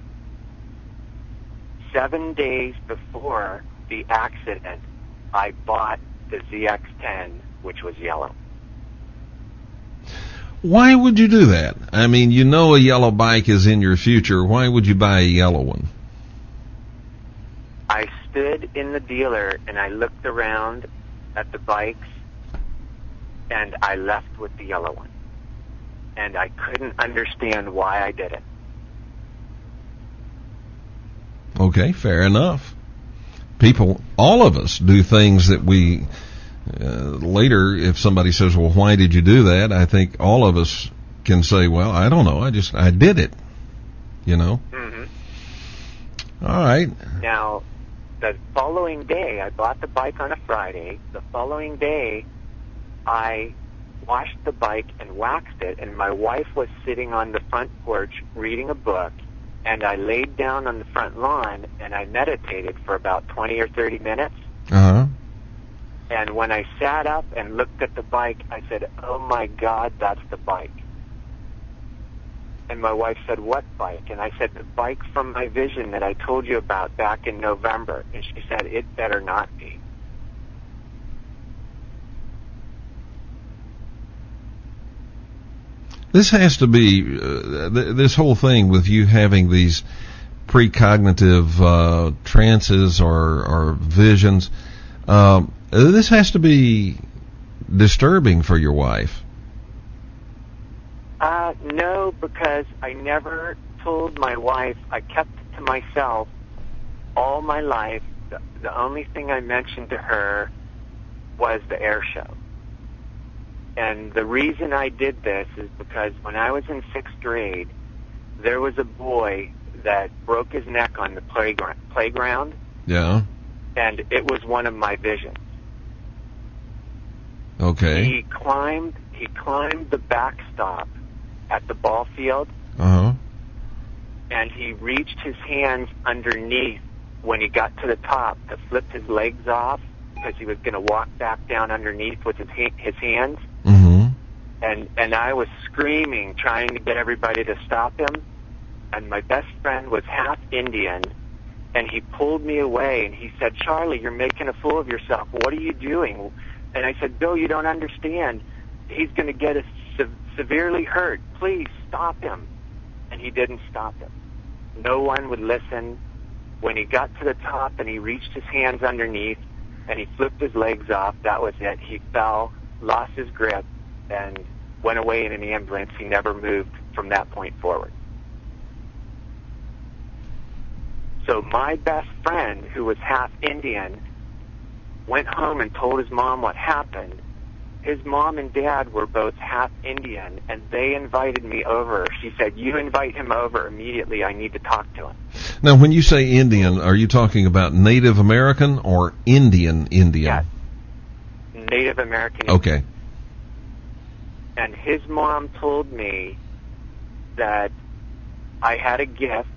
7 days before the accident, I bought the ZX-10, which was yellow. Why would you do that? I mean, you know a yellow bike is in your future. Why would you buy a yellow one? I stood in the dealer and I looked around at the bikes, and I left with the yellow one. And I couldn't understand why I did it. Okay, fair enough. People, all of us, do things that we later, if somebody says, well, why did you do that? I think all of us can say, well, I don't know. I did it. You know? Mm-hmm. All right. Now, the following day, I bought the bike on a Friday. The following day, I washed the bike and waxed it, and my wife was sitting on the front porch reading a book, and I laid down on the front lawn and I meditated for about 20 or 30 minutes. Uh-huh. And when I sat up and looked at the bike, I said, oh my God, that's the bike. And my wife said, what bike? And I said, the bike from my vision that I told you about back in November. And she said, it better not be. This has to be, this whole thing with you having these precognitive trances or visions, this has to be disturbing for your wife. No, because I never told my wife. I kept it to myself all my life. The only thing I mentioned to her was the air show. And the reason I did this is because when I was in 6th grade, there was a boy that broke his neck on the playground. Yeah. And it was one of my visions. Okay. He climbed the backstop at the ball field. Uh-huh. And he reached his hands underneath when he got to the top to flip his legs off because he was going to walk back down underneath with his hands. Mm-hmm. And I was screaming, trying to get everybody to stop him. And my best friend was half Indian, and he pulled me away, and he said, Charlie, you're making a fool of yourself. What are you doing? And I said, Bill, you don't understand. He's going to get severely hurt. Please stop him. And he didn't stop him. No one would listen. When he got to the top and he reached his hands underneath and he flipped his legs off, that was it. He fell, lost his grip, and went away in an ambulance. He never moved from that point forward. So my best friend, who was half Indian, went home and told his mom what happened. His mom and dad were both half Indian, and they invited me over. She said, you invite him over immediately. I need to talk to him. Now, when you say Indian, are you talking about Native American or Indian? Yes. Native American. Okay. And his mom told me that I had a gift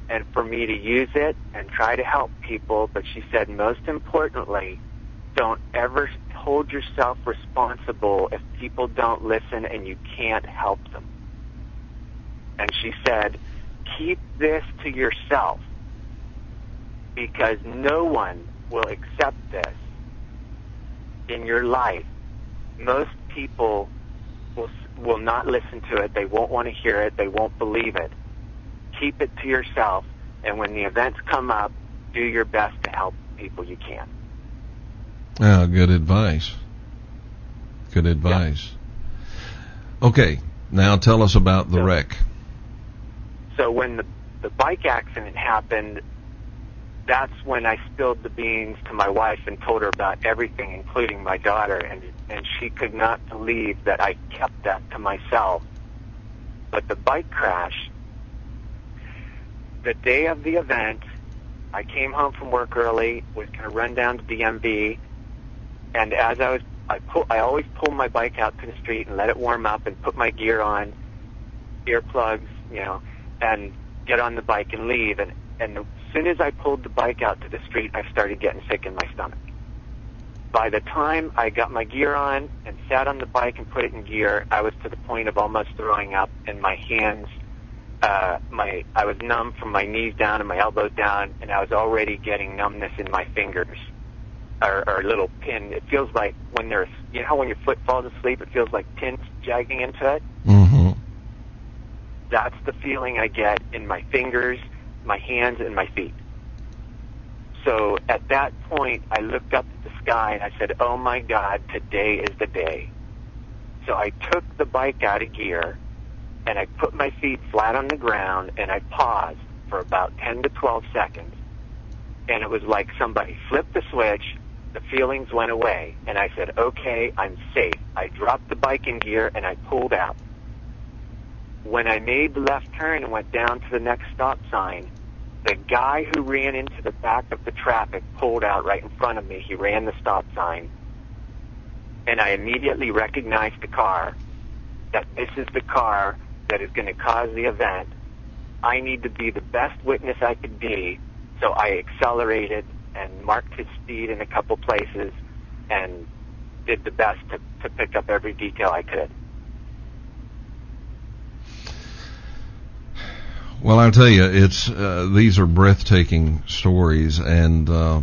and for me to use it and try to help people, but she said, most importantly, don't ever hold yourself responsible if people don't listen and you can't help them. And she said, keep this to yourself because no one will accept this in your life, most people will not listen to it. They won't want to hear it. They won't believe it. Keep it to yourself, and when the events come up, do your best to help people you can. Good advice. Good advice. Yeah. Okay, now tell us about the wreck. So when the bike accident happened, that's when I spilled the beans to my wife and told her about everything, including my daughter, and she could not believe that I kept that to myself. But the bike crash, the day of the event, I came home from work early, was going to run down to DMV, and as I always pull my bike out to the street and let it warm up and put my gear on, earplugs, and get on the bike and leave. And as soon as I pulled the bike out to the street, I started getting sick in my stomach. By the time I got my gear on and sat on the bike and put it in gear, I was to the point of almost throwing up, and my hands, I was numb from my knees down and my elbows down, and I was already getting numbness in my fingers, or a little pin. It feels like when when your foot falls asleep, it feels like pins jagging into it. Mm-hmm. That's the feeling I get in my fingers, my hands, and my feet. So at that point, I looked up at the sky and I said, oh my God, today is the day. So I took the bike out of gear and I put my feet flat on the ground and I paused for about 10 to 12 seconds. And it was like somebody flipped the switch, the feelings went away, and I said, okay, I'm safe. I dropped the bike in gear and I pulled out. When I made the left turn and went down to the next stop sign, the guy who ran into the back of the traffic pulled out right in front of me. He ran the stop sign, and I immediately recognized the car, that this is the car that is going to cause the event. I need to be the best witness I could be, so I accelerated and marked his speed in a couple places and did the best to pick up every detail I could. Well, I'll tell you, these are breathtaking stories, and I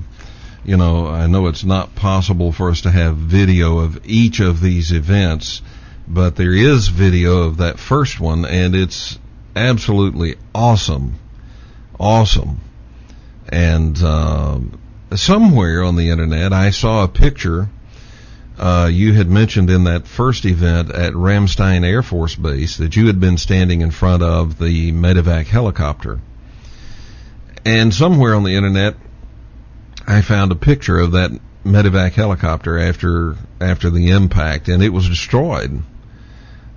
know it's not possible for us to have video of each of these events, but there is video of that first one, and it's absolutely awesome. And somewhere on the internet, I saw a picture you had mentioned in that first event at Ramstein Air Force Base that you had been standing in front of the medevac helicopter. And somewhere on the internet, I found a picture of that medevac helicopter after the impact, and it was destroyed.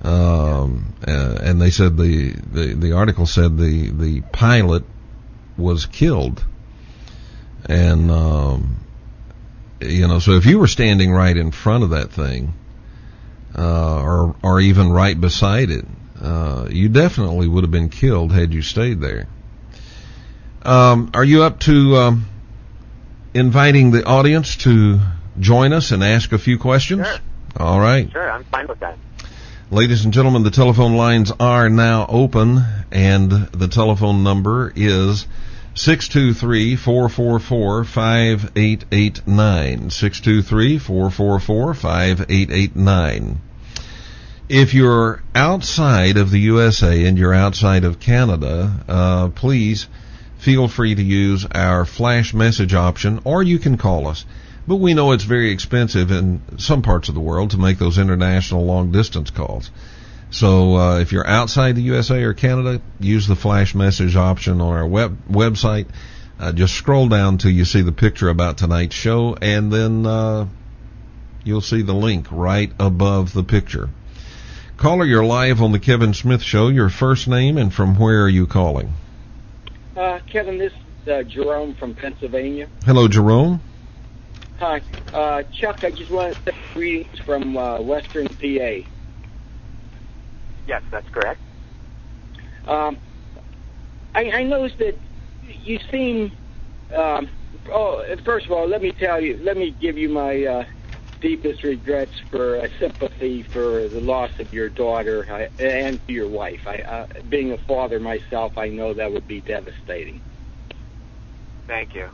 And they said the article said the pilot was killed. And so if you were standing right in front of that thing, or even right beside it, you definitely would have been killed had you stayed there. Are you up to inviting the audience to join us and ask a few questions? Sure. All right. Sure, I'm fine with that. Ladies and gentlemen, the telephone lines are now open, and the telephone number is 623-444-5889. 623-444-5889. If you're outside of the USA and you're outside of Canada, please feel free to use our flash message option, or you can call us. But we know it's very expensive in some parts of the world to make those international long-distance calls. So if you're outside the USA or Canada, use the flash message option on our website. Just scroll down till you see the picture about tonight's show, and then you'll see the link right above the picture. Caller, you're live on the Kevin Smith Show. Your first name and from where are you calling? Kevin, this is Jerome from Pennsylvania. Hello, Jerome. Hi. Chuck, I just wanted to say greetings from Western PA. Yes, that's correct. I noticed that you seem. First of all, let me give you my deepest regrets for sympathy for the loss of your daughter and your wife. Being a father myself, I know that would be devastating. Thank you.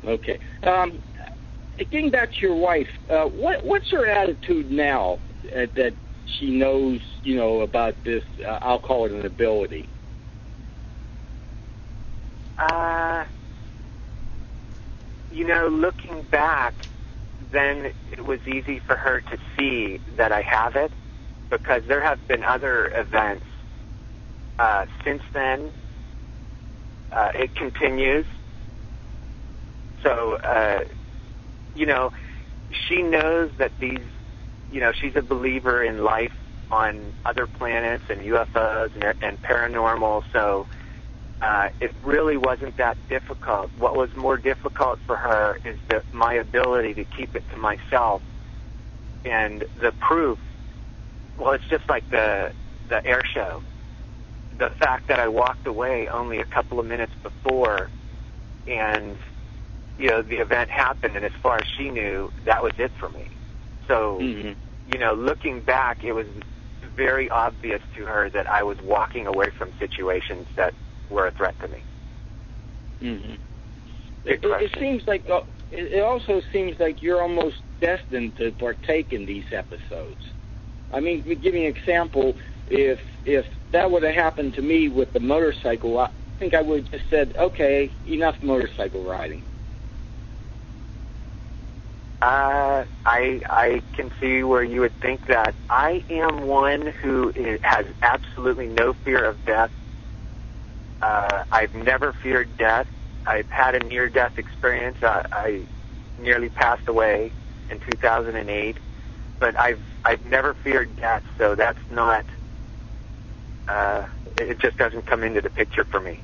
Okay. getting back to your wife, what's her attitude now that she knows, about this? I'll call it an ability. Looking back, then it was easy for her to see that I have it, because there have been other events since then. It continues. So, she knows that these, she's a believer in life on other planets and UFOs and paranormal, so it really wasn't that difficult. What was more difficult for her is my ability to keep it to myself. And the proof, well, it's just like the air show. The fact that I walked away only a couple of minutes before, and the event happened, and as far as she knew, that was it for me. So, looking back, it was very obvious to her that I was walking away from situations that were a threat to me. Mm-hmm. It seems like it also seems like you're almost destined to partake in these episodes. I mean, to give you an example, if that would have happened to me with the motorcycle, I think I would have just said, okay, enough motorcycle riding. I can see where you would think that. I am one who has absolutely no fear of death. I've never feared death. I've had a near-death experience. I nearly passed away in 2008, but I've never feared death, so that's not. It just doesn't come into the picture for me.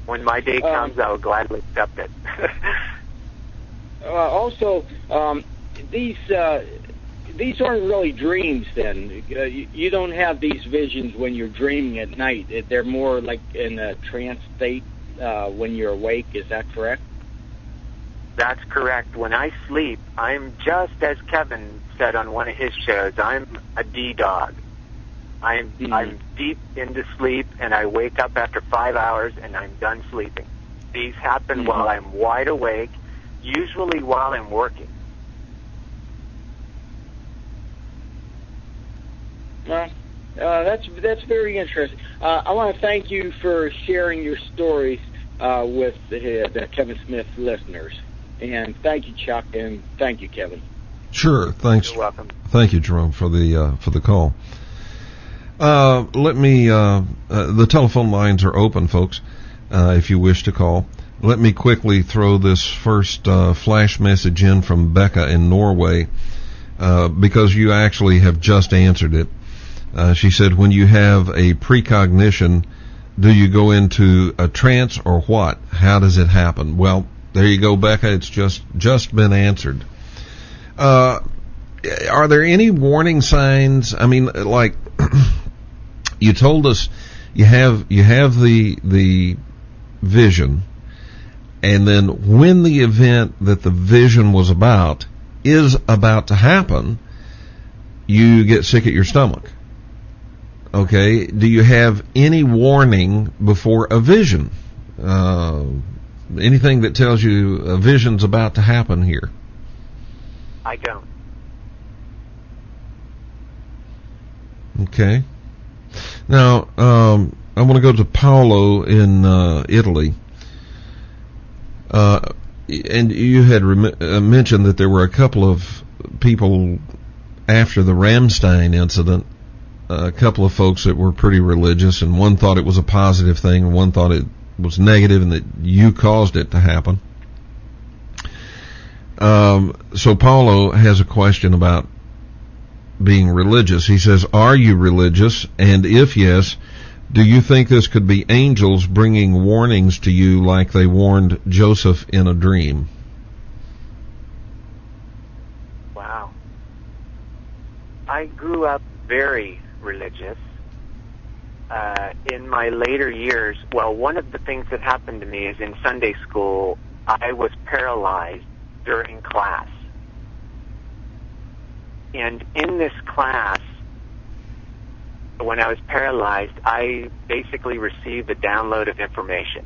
When my day comes, I will gladly accept it. Also, these aren't really dreams then. You don't have these visions when you're dreaming at night. They're more like in a trance state when you're awake. Is that correct? That's correct. When I sleep, I'm just as Kevin said on one of his shows, I'm a D-dog. I'm deep into sleep, and I wake up after 5 hours, and I'm done sleeping. These happen while I'm wide awake, usually while I'm working. That's very interesting. I want to thank you for sharing your stories with the Kevin Smith listeners. And thank you, Chuck, and thank you, Kevin. Sure, thanks. You're welcome. Thank you, Jerome, for the call. Let me. The telephone lines are open, folks. If you wish to call, let me quickly throw this first flash message in from Becca in Norway, because you actually have just answered it. She said, "When you have a precognition, do you go into a trance or what? How does it happen?" Well, there you go, Becca. It's just been answered. Are there any warning signs? I mean, like you told us, you have the vision, and then when the event that the vision was about is about to happen, you get sick at your stomach. Okay, do you have any warning before a vision? Anything that tells you a vision's about to happen here? I don't. Okay. Now, I want to go to Paolo in Italy. And you had mentioned that there were a couple of people after the Ramstein incident, a couple of folks that were pretty religious, and one thought it was a positive thing, and one thought it was negative, and that you caused it to happen. So Paulo has a question about being religious. He says, are you religious? And if yes, do you think this could be angels bringing warnings to you like they warned Joseph in a dream? Wow. I grew up very religious. In my later years, well, one of the things that happened to me is in Sunday school, I was paralyzed during class. And in this class, when I was paralyzed, I basically received a download of information.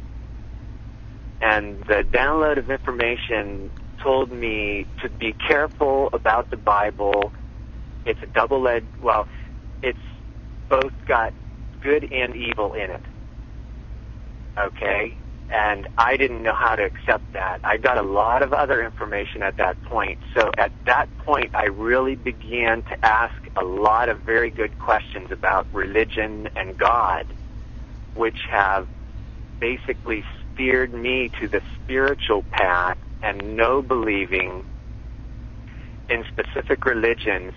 And the download of information told me to be careful about the Bible. It's a double-edged, well, it's both got good and evil in it. Okay? And I didn't know how to accept that. I got a lot of other information at that point. So at that point, I really began to ask a lot of very good questions about religion and God, which have basically steered me to the spiritual path and no believing in specific religions.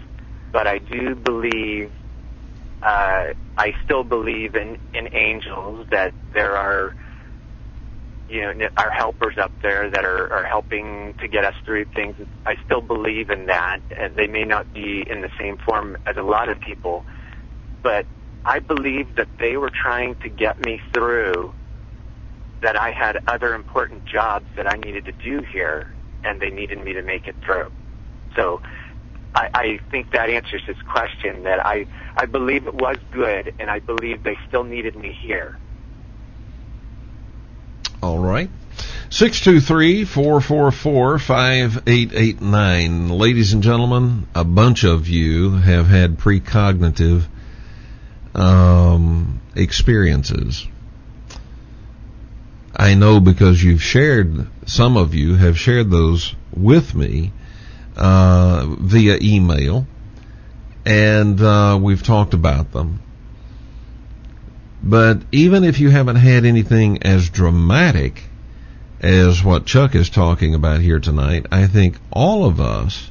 But I do believe, I still believe in angels, that there are, our helpers up there that are helping to get us through things. I still believe in that. They may not be in the same form as a lot of people, but I believe that they were trying to get me through, that I had other important jobs that I needed to do here, and they needed me to make it through. So I think that answers this question, that I believe it was good, and I believe they still needed me here. All right. 623-444-5889. Ladies and gentlemen, a bunch of you have had precognitive experiences. I know because some of you have shared those with me via email, and we've talked about them. But even if you haven't had anything as dramatic as what Chuck is talking about here tonight, I think all of us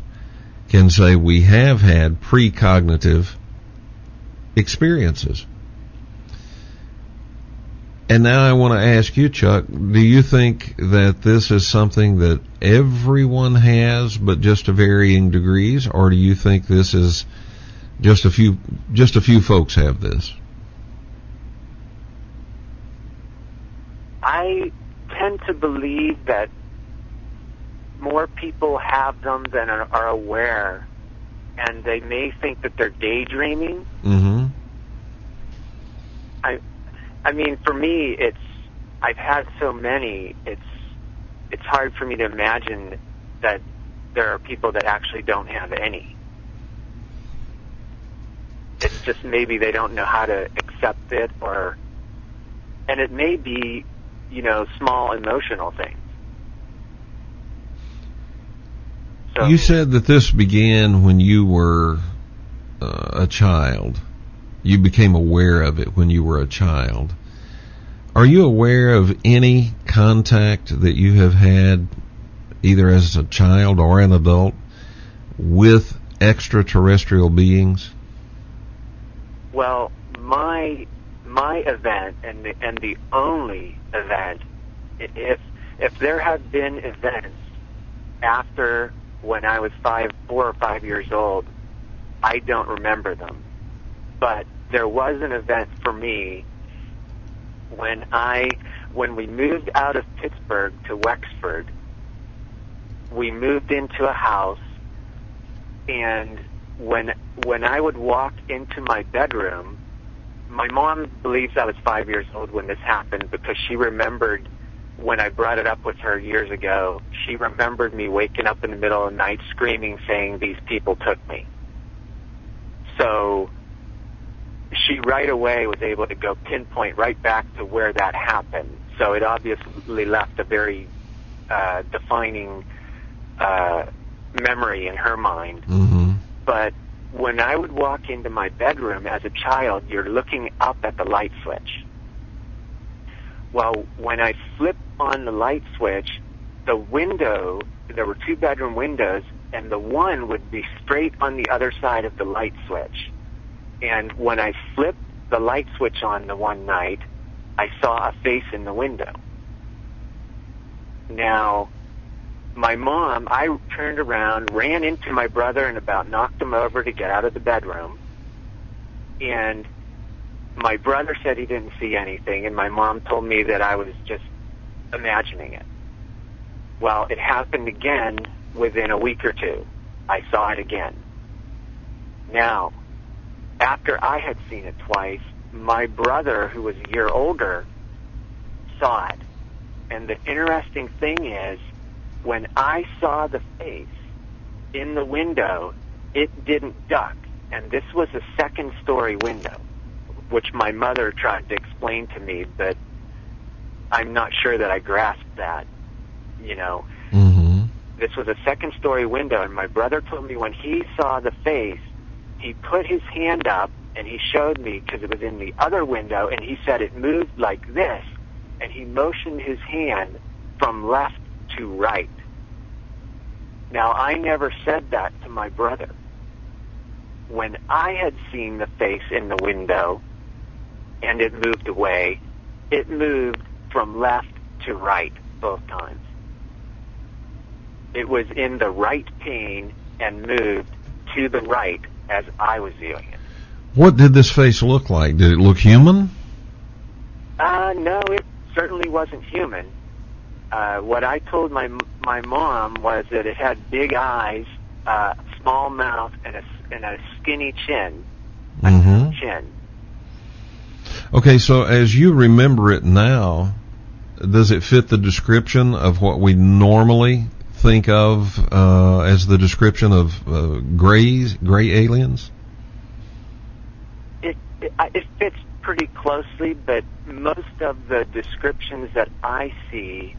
can say we have had precognitive experiences. And now I want to ask you, Chuck, do you think that this is something that everyone has, but just to varying degrees, or do you think this is just a few folks have this? I tend to believe that more people have them than are aware, and they may think that they're daydreaming. Mm-hmm. I mean, for me, I've had so many, it's hard for me to imagine that there are people that actually don't have any. It's just maybe they don't know how to accept it, and it may be, small emotional things. So, you said that this began when you were a child. You became aware of it when you were a child. Are you aware of any contact that you have had, either as a child or an adult, with extraterrestrial beings? Well, my event, and the only event, if there have been events after when I was 4 or 5 years old, I don't remember them. But there was an event for me when we moved out of Pittsburgh to Wexford. We moved into a house, and when I would walk into my bedroom, my mom believes I was 5 years old when this happened, because she remembered when I brought it up with her years ago, she remembered me waking up in the middle of the night screaming, saying, "These people took me." So she right away was able to go pinpoint right back to where that happened. So it obviously left a very defining memory in her mind. Mm-hmm. But when I would walk into my bedroom as a child, you're looking up at the light switch. Well, when I flipped on the light switch, the window, there were 2 bedroom windows, and the one would be straight on the other side of the light switch. And when I flipped the light switch on the one night, I saw a face in the window. Now, my mom, I turned around, ran into my brother, and about knocked him over to get out of the bedroom. And my brother said he didn't see anything, and my mom told me that I was just imagining it. Well, it happened again within a week or two. I saw it again. Now, after I had seen it twice, my brother, who was a year older, saw it. And the interesting thing is, when I saw the face in the window, it didn't duck. And this was a second-story window, which my mother tried to explain to me, but I'm not sure that I grasped that, you know. Mm-hmm. This was a second-story window, and my brother told me when he saw the face, he put his hand up, and he showed me, because it was in the other window, and he said it moved like this, and he motioned his hand from left to right. Now, I never said that to my brother. When I had seen the face in the window and it moved away, it moved from left to right both times. It was in the right pane and moved to the right as I was viewing it. What did this face look like? Did it look human? No, it certainly wasn't human. What I told my mom was that it had big eyes, small mouth, and a skinny chin. Chin. Okay, so as you remember it now, does it fit the description of what we normally think of as the description of gray aliens? It fits pretty closely, but most of the descriptions that I see,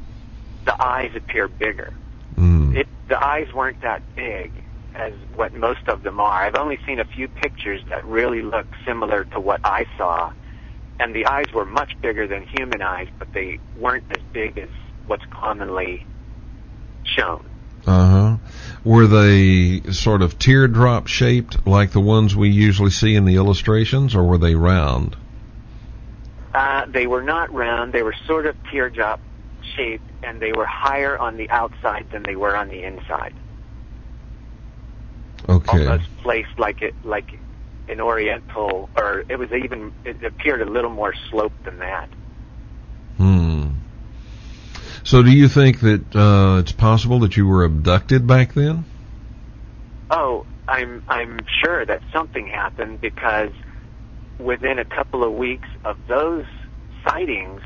the eyes appear bigger. The eyes weren't that big as what most of them are. I've only seen a few pictures that really look similar to what I saw, and the eyes were much bigger than human eyes, but they weren't as big as what's commonly shown. Were they sort of teardrop shaped like the ones we usually see in the illustrations, or were they round? They were not round. They were sort of teardrop shaped, and they were higher on the outside than they were on the inside. Okay. Almost placed like an oriental, or it appeared a little more sloped than that. So do you think that it's possible that you were abducted back then? Oh, I'm sure that something happened, because within a couple of weeks of those sightings,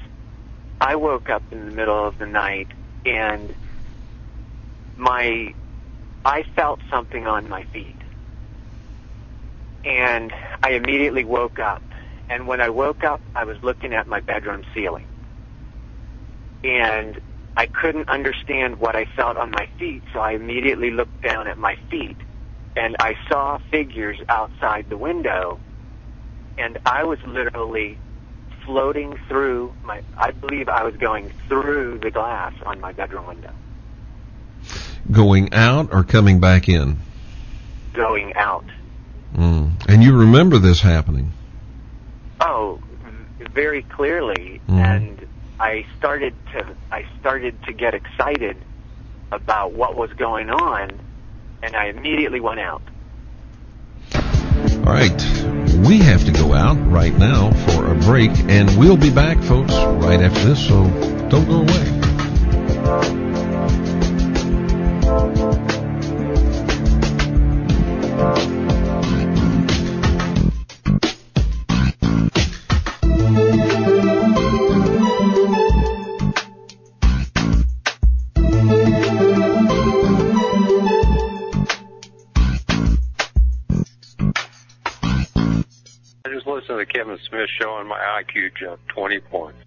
I woke up in the middle of the night and I felt something on my feet. And I immediately woke up. And when I woke up, I was looking at my bedroom ceiling. And I couldn't understand what I felt on my feet, so I immediately looked down at my feet. And I saw figures outside the window. And I was literally floating through I believe I was going through the glass on my bedroom window. Going out or coming back in? Going out. And you remember this happening? Oh, very clearly. And I started to get excited about what was going on, and I immediately went out. All right, we have to go out right now for a break, and we'll be back, folks, right after this, so don't go away. Listen to the Kevin Smith Show and my IQ jumped 20 points.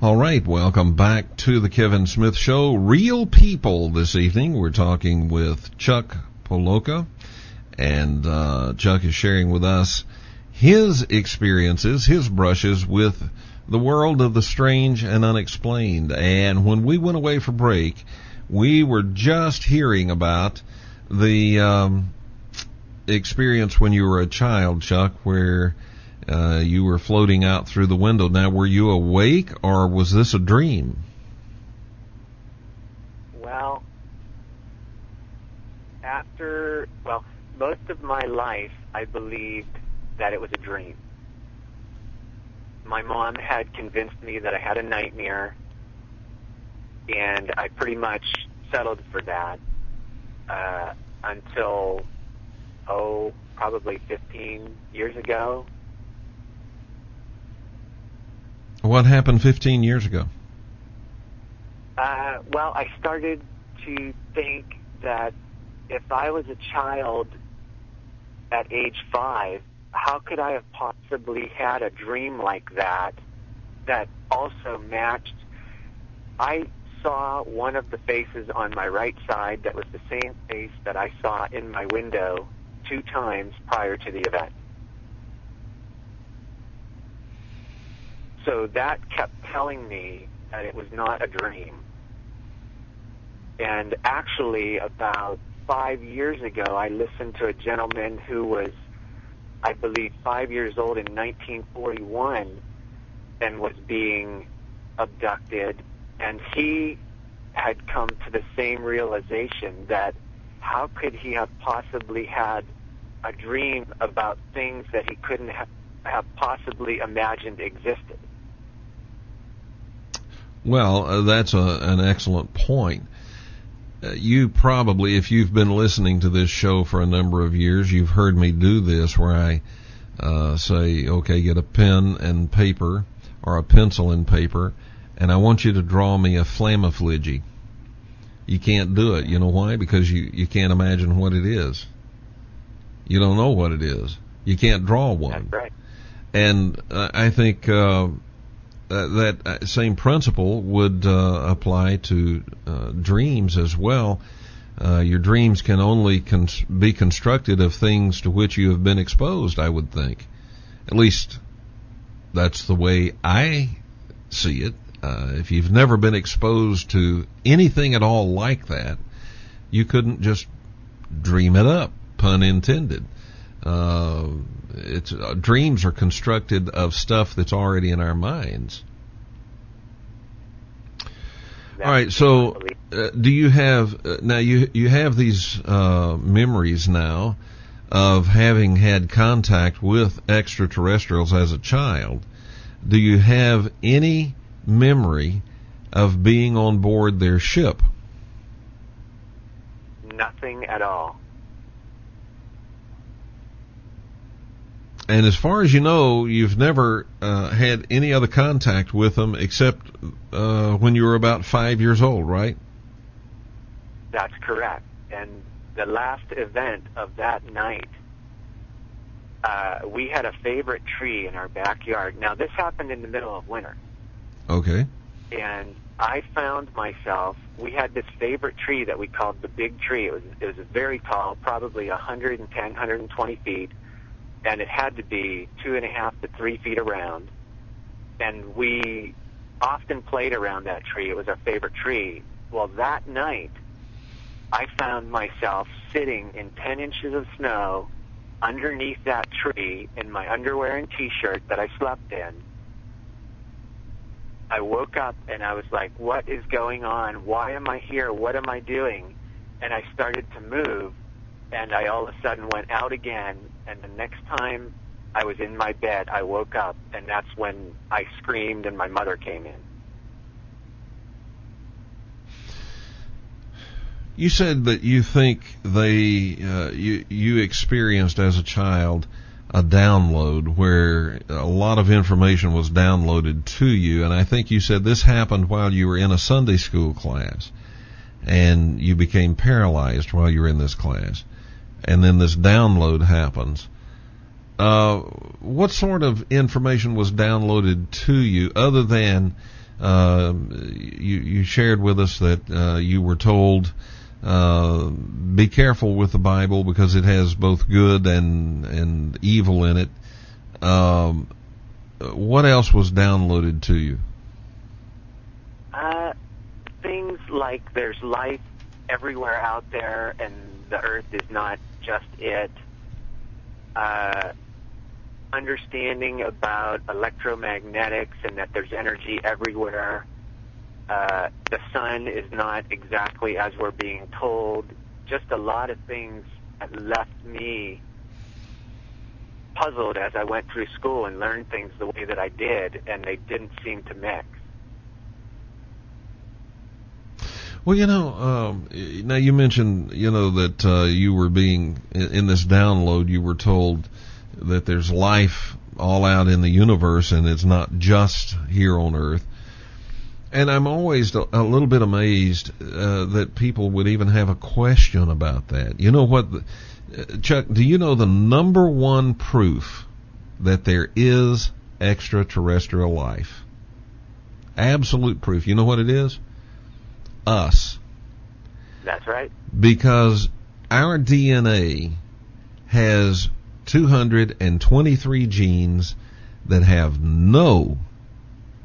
All right, welcome back to the Kevin Smith Show. Real people this evening. We're talking with Chuck Poloka, and Chuck is sharing with us his experiences, his brushes with the world of the strange and unexplained. And when we went away for break, we were just hearing about the experience when you were a child, Chuck, where you were floating out through the window. Now, were you awake, or was this a dream? Well, most of my life, I believed that it was a dream. My mom had convinced me that I had a nightmare, and I pretty much settled for that. until, probably 15 years ago. What happened 15 years ago? Well, I started to think that if I was a child at age 5, how could I have possibly had a dream like that also matched? I saw one of the faces on my right side that was the same face that I saw in my window 2 times prior to the event. So that kept telling me that it was not a dream. And actually, about 5 years ago, I listened to a gentleman who was, I believe, 5 years old in 1941 and was being abducted. And he had come to the same realization that how could he have possibly had a dream about things that he couldn't have possibly imagined existed? Well, that's an excellent point. You probably, if you've been listening to this show for a number of years, you've heard me do this where I say, okay, get a pen and paper or a pencil and paper, and I want you to draw me a flamafligi. You can't do it. You know why? Because you can't imagine what it is. You don't know what it is. You can't draw one. That's right. And I think that same principle would apply to dreams as well. Your dreams can only be constructed of things to which you have been exposed, I would think. At least that's the way I see it. If you've never been exposed to anything at all like that, you couldn't just dream it up, pun intended. Dreams are constructed of stuff that's already in our minds. All right, so do you have now? You have these memories now of having had contact with extraterrestrials as a child. Do you have any memory of being on board their ship? Nothing at all. And as far as you know, you've never had any other contact with them except when you were about 5 years old, right? That's correct. And the last event of that night, we had a favorite tree in our backyard. Now, this happened in the middle of winter. Okay. And I found myself, we had this favorite tree that we called the big tree. It was very tall, probably 110, 120 feet. And it had to be 2.5 to 3 feet around. And we often played around that tree. It was our favorite tree. Well, that night, I found myself sitting in 10 inches of snow underneath that tree in my underwear and T-shirt that I slept in. I woke up and I was like, what is going on? Why am I here? What am I doing? And I started to move, and I all of a sudden went out again. And the next time I was in my bed, I woke up, and that's when I screamed and my mother came in. You said that you think you experienced as a child a download where a lot of information was downloaded to you, and I think you said this happened while you were in a Sunday school class, and you became paralyzed while you were in this class. And then this download happens. What sort of information was downloaded to you other than you shared with us that you were told be careful with the Bible because it has both good and evil in it. What else was downloaded to you? Things like there's life everywhere out there and the earth is not just it. Understanding about electromagnetics and that there's energy everywhere. The sun is not exactly as we're being told. Just a lot of things that left me puzzled as I went through school and learned things the way that I did, and they didn't seem to mix. Well, now you mentioned, that you were being, in this download, you were told that there's life all out in the universe and it's not just here on Earth. And I'm always a little bit amazed that people would even have a question about that. You know what, Chuck, do you know the number one proof that there is extraterrestrial life? Absolute proof. You know what it is? Us. That's right. Because our DNA has 223 genes that have no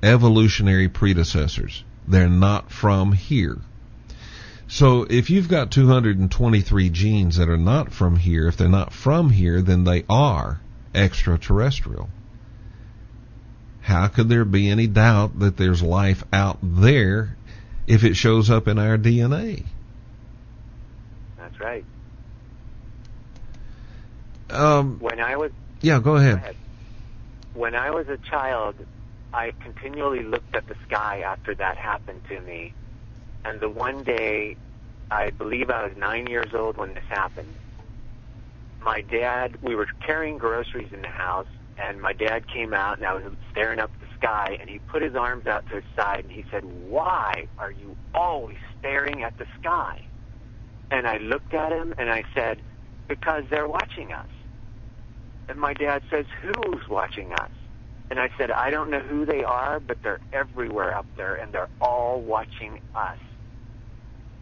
evolutionary predecessors. They're not from here. So if you've got 223 genes that are not from here, if they're not from here, then they are extraterrestrial. How could there be any doubt that there's life out there if it shows up in our DNA? That's right. When I was... Yeah, go ahead. When I was a child, I continually looked at the sky after that happened to me. And the one day, I believe I was 9 years old when this happened, my dad, we were carrying groceries in the house, and my dad came out, and I was staring up at the sky, and he put his arms out to his side, and he said, "Why are you always staring at the sky?" And I looked at him, and I said, "Because they're watching us." And my dad says, "Who's watching us?" And I said, "I don't know who they are, but they're everywhere up there, and they're all watching us."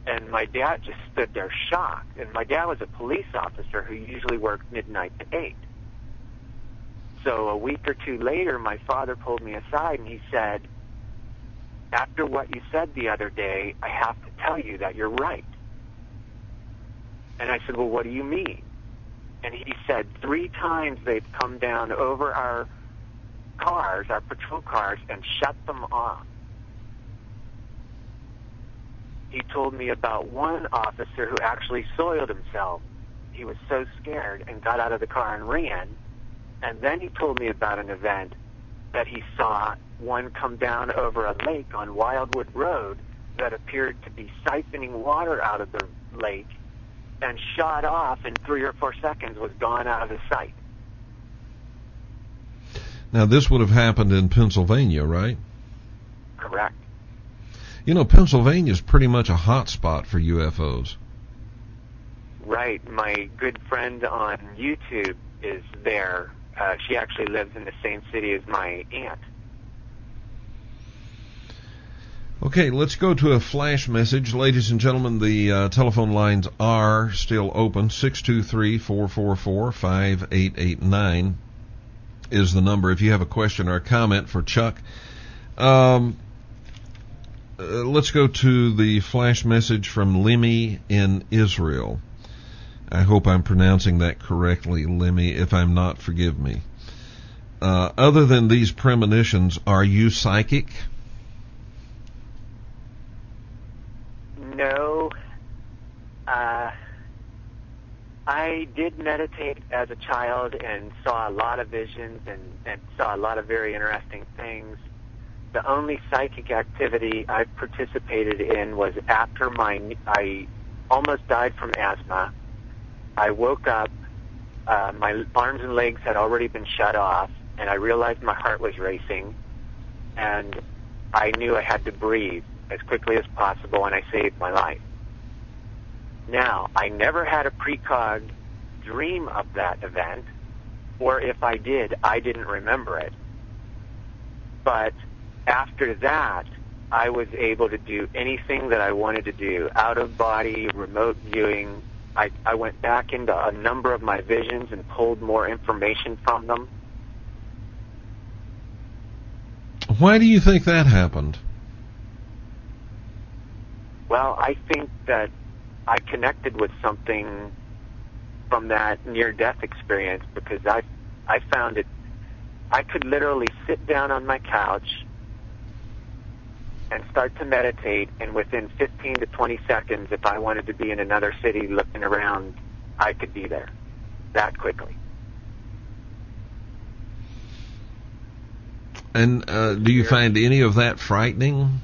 And my dad just stood there shocked. And my dad was a police officer who usually worked midnight to 8. So a week or two later, my father pulled me aside, and he said, "After what you said the other day, I have to tell you that you're right." And I said, "Well, what do you mean?" And he said 3 times they've come down over our cars, our patrol cars, and shut them off. He told me about one officer who actually soiled himself. He was so scared and got out of the car and ran. And then he told me about an event that he saw one come down over a lake on Wildwood Road that appeared to be siphoning water out of the lake and shot off in 3 or 4 seconds, was gone out of his sight. Now, this would have happened in Pennsylvania, right? Correct. Pennsylvania is pretty much a hot spot for UFOs. Right. My good friend on YouTube is there. She actually lives in the same city as my aunt. Okay, let's go to a flash message. Ladies and gentlemen, the telephone lines are still open. 623-444-5889 is the number if you have a question or a comment for Chuck. Let's go to the flash message from Lemmy in Israel. I hope I'm pronouncing that correctly, Lemmy. If I'm not, forgive me. Other than these premonitions, are you psychic? No. I did meditate as a child and saw a lot of visions and saw a lot of very interesting things. The only psychic activity I participated in was after I almost died from asthma. I woke up, my arms and legs had already been shut off, and I realized my heart was racing, and I knew I had to breathe as quickly as possible, and I saved my life. Now, I never had a precog dream of that event, or if I did, I didn't remember it. But after that, I was able to do anything that I wanted to do, out-of-body, remote viewing. I went back into a number of my visions and pulled more information from them. Why do you think that happened? Well, I think that I connected with something from that near-death experience because I found it. I could literally sit down on my couch and start to meditate, and within 15 to 20 seconds, if I wanted to be in another city looking around, I could be there that quickly. And do you find any of that frightening?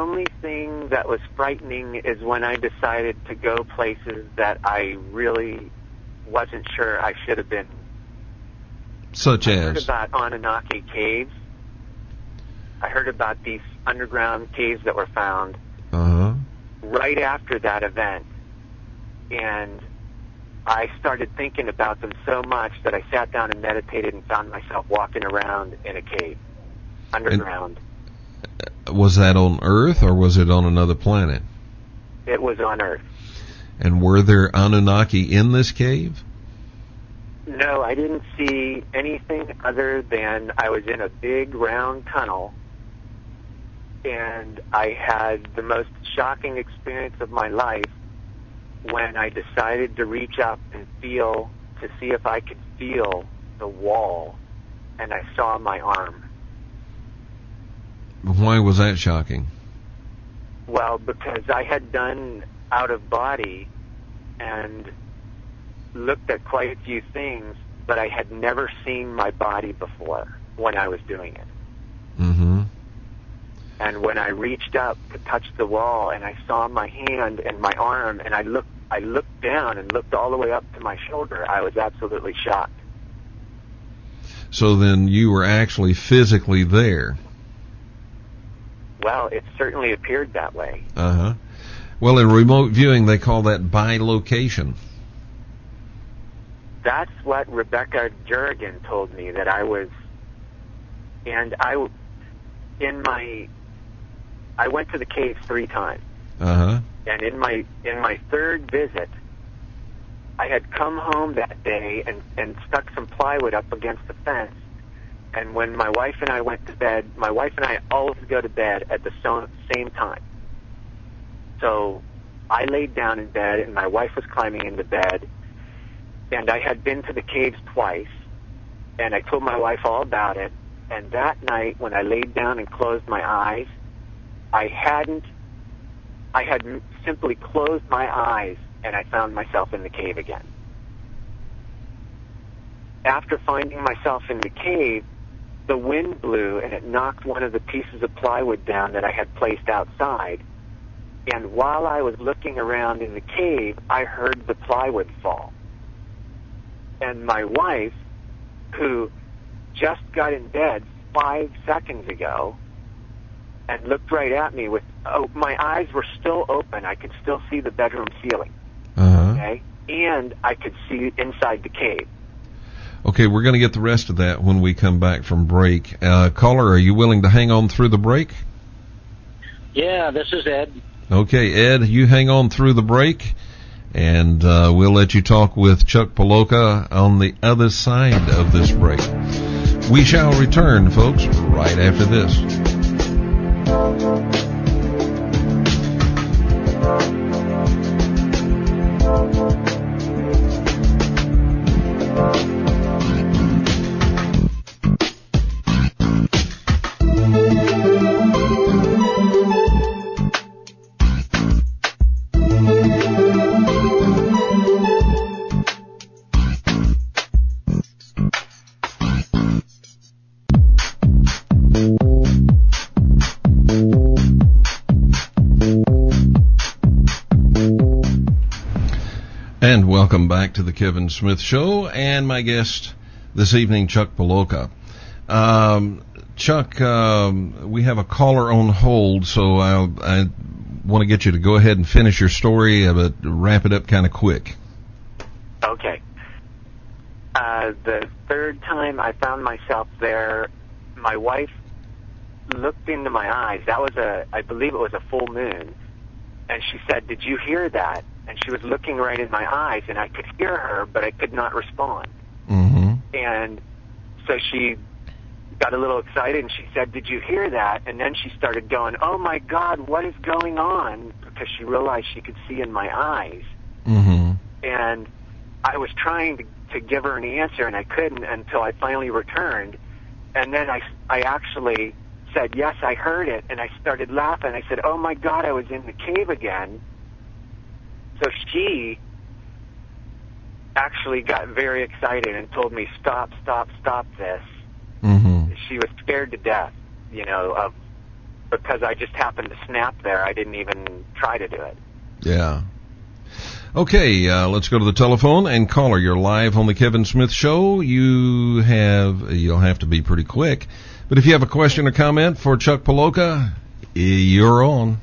only thing that was frightening is when I decided to go places that I really wasn't sure I should have been. Such I heard as? about Anunnaki caves. I heard about these underground caves that were found Uh-huh. right after that event. And I started thinking about them so much that I sat down and meditated and found myself walking around in a cave, underground. Was that on Earth or was it on another planet? It was on Earth. And were there Anunnaki in this cave? No, I didn't see anything other than I was in a big round tunnel, and I had the most shocking experience of my life when I decided to reach up and feel, to see if I could feel the wall, and I saw my arm. Why was that shocking? Well, because I had done out of body and looked at quite a few things, but I had never seen my body before when I was doing it. Mm-hmm. And when I reached up to touch the wall and I saw my hand and my arm, and I looked down and looked all the way up to my shoulder, I was absolutely shocked. So then you were actually physically there. Well, it certainly appeared that way. Uh-huh. Well, in remote viewing, they call that bilocation. That's what Rebecca Jurgen told me, that I was, and I went to the cave 3 times. Uh-huh. And in my third visit, I had come home that day and stuck some plywood up against the fence. And when my wife and I went to bed, my wife and I always go to bed at the same time. So I laid down in bed, and my wife was climbing into bed. And I had been to the caves twice, and I told my wife all about it. And that night, when I laid down and closed my eyes, I had simply closed my eyes, and I found myself in the cave again. After finding myself in the cave, the wind blew, and it knocked one of the pieces of plywood down that I had placed outside. And while I was looking around in the cave, I heard the plywood fall. And my wife, who just got in bed 5 seconds ago, and looked right at me with, my eyes were still open. I could still see the bedroom ceiling. Uh-huh. Okay? And I could see inside the cave. Okay, we're going to get the rest of that when we come back from break. Caller, are you willing to hang on through the break? Yeah, this is Ed. Okay, Ed, you hang on through the break, and we'll let you talk with Chuck Poloka on the other side of this break. We shall return, folks, right after this. And welcome back to the Kevin Smith Show, and my guest this evening, Chuck Poloka. Chuck, we have a caller on hold, so I want to get you to go ahead and finish your story, but wrap it up kind of quick. Okay. The third time I found myself there, my wife looked into my eyes. I believe it was a full moon. And she said, "Did you hear that?" And she was looking right in my eyes, and I could hear her, but I could not respond. Mm-hmm. And so she got a little excited, and she said, "Did you hear that?" And then she started going, "Oh, my God, what is going on?" Because she realized she could see in my eyes. Mm-hmm. And I was trying to give her an answer, and I couldn't until I finally returned. And then I actually said, "Yes, I heard it," and I started laughing. I said, "Oh, my God, I was in the cave again." So she actually got very excited and told me, stop this. Mm-hmm. She was scared to death, of because I just happened to snap there, I didn't even try to do it. Yeah. Okay, let's go to the telephone. And caller, you're live on the Kevin Smith Show. You'll have to be pretty quick. But if you have a question or comment for Chuck Poloka, you're on.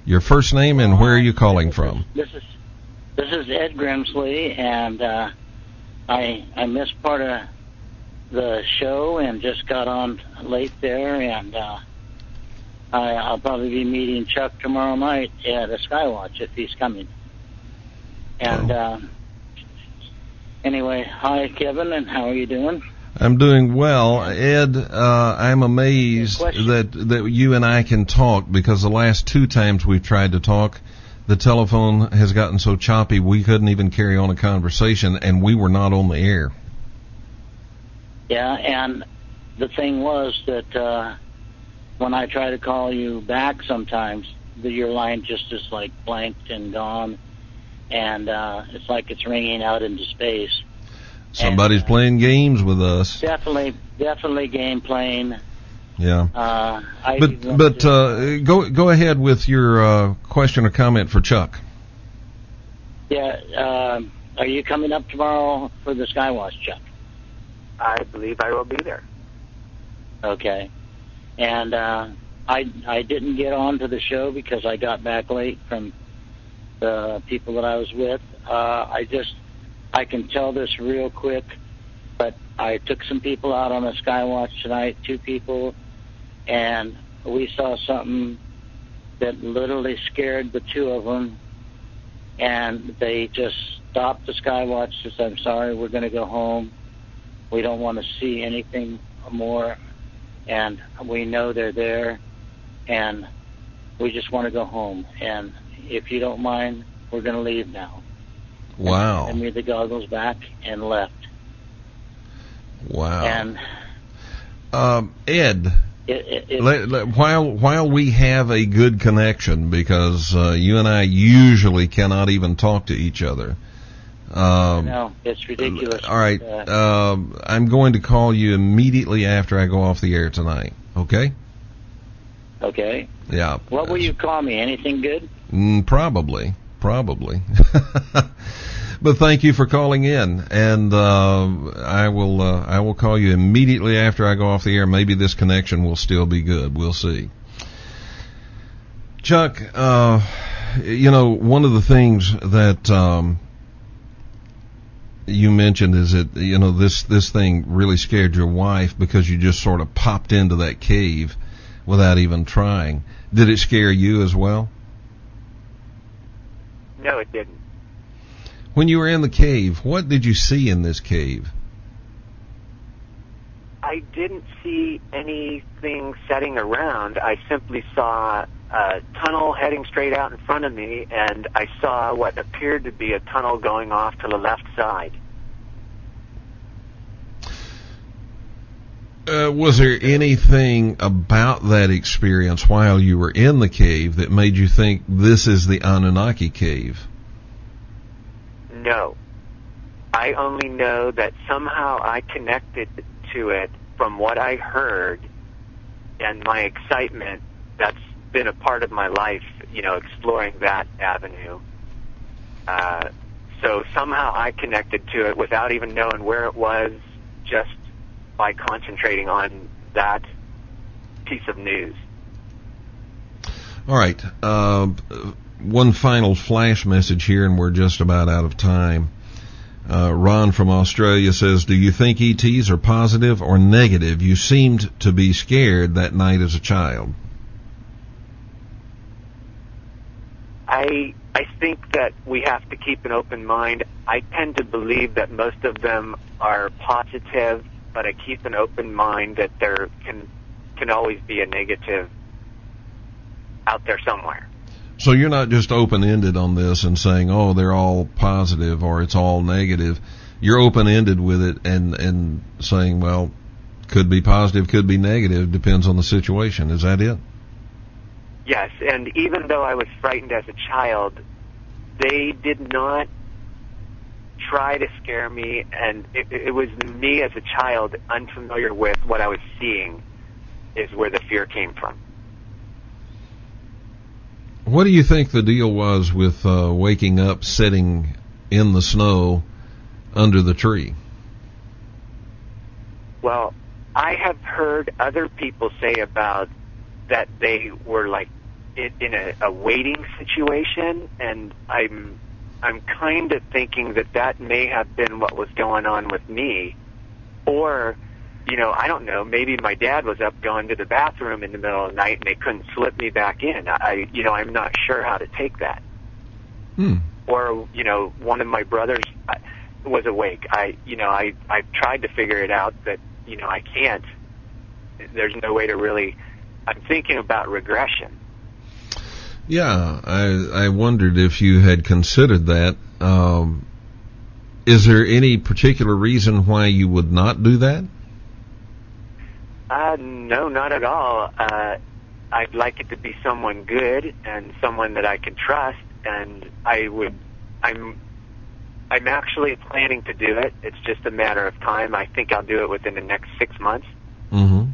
Your first name and where are you calling from? This is Ed Grimsley, and I missed part of the show and just got on late there, and I'll probably be meeting Chuck tomorrow night at a Skywatch if he's coming. And anyway, hi Kevin, and how are you doing? I'm doing well. Ed, I'm amazed that you and I can talk, because the last 2 times we've tried to talk, the telephone has gotten so choppy we couldn't even carry on a conversation, and we were not on the air. Yeah, and the thing was that when I try to call you back sometimes, your line just is like blanked and gone, and it's like it's ringing out into space. Somebody's playing games with us. Definitely game playing. Yeah. But go ahead with your question or comment for Chuck. Yeah. Are you coming up tomorrow for the Skywatch, Chuck? I believe I will be there. Okay. And I didn't get on to the show because I got back late from the people that I was with. I can tell this real quick, but I took some people out on a Skywatch tonight, 2 people, and we saw something that literally scared the 2 of them, and they just stopped the Skywatch and said, I'm sorry, we're going to go home. We don't want to see anything more, and we know they're there, and we just want to go home. And if you don't mind, we're going to leave now. Wow. And made the goggles back and left. Wow. And Ed, while we have a good connection, because you and I usually cannot even talk to each other. No, it's ridiculous. All right. I'm going to call you immediately after I go off the air tonight. Okay? Okay. Yeah. What will you call me? Anything good? Probably. But thank you for calling in, and I will call you immediately after I go off the air. Maybe this connection will still be good. We'll see. Chuck, one of the things that you mentioned is that this thing really scared your wife because you just sort of popped into that cave without even trying. Did it scare you as well? No, it didn't. When you were in the cave, what did you see in this cave? I didn't see anything setting around. I simply saw a tunnel heading straight out in front of me, and I saw what appeared to be a tunnel going off to the left side. Was there anything about that experience while you were in the cave that made you think this is the Anunnaki cave? No. I only know that somehow I connected to it from what I heard and my excitement. That's been a part of my life, exploring that avenue. So somehow I connected to it without even knowing where it was, just by concentrating on that piece of news. All right. One final flash message here, and we're just about out of time. Ron from Australia says, do you think ETs are positive or negative? You seemed to be scared that night as a child. I think that we have to keep an open mind. I tend to believe that most of them are positive, but I keep an open mind that there can always be a negative out there somewhere. So you're not just open-ended on this and saying, oh, they're all positive or it's all negative. You're open-ended with it and saying, well, could be positive, could be negative, depends on the situation. Is that it? Yes, and even though I was frightened as a child, they did not try to scare me, and it was me as a child, unfamiliar with what I was seeing, is where the fear came from. What do you think the deal was with waking up, sitting in the snow under the tree? Well, I have heard other people say about that they were like in a waiting situation, and I'm kind of thinking that may have been what was going on with me, or, I don't know, maybe my dad was up going to the bathroom in the middle of the night and they couldn't slip me back in. I'm not sure how to take that. Or, one of my brothers was awake. I've tried to figure it out, but, I can't. There's no way to really, I'm thinking about regression. Yeah, I wondered if you had considered that. Is there any particular reason why you would not do that? No, not at all. I'd like it to be someone good and someone that I can trust, and I'm actually planning to do it. It's just a matter of time. I think I'll do it within the next 6 months. Mm-hmm.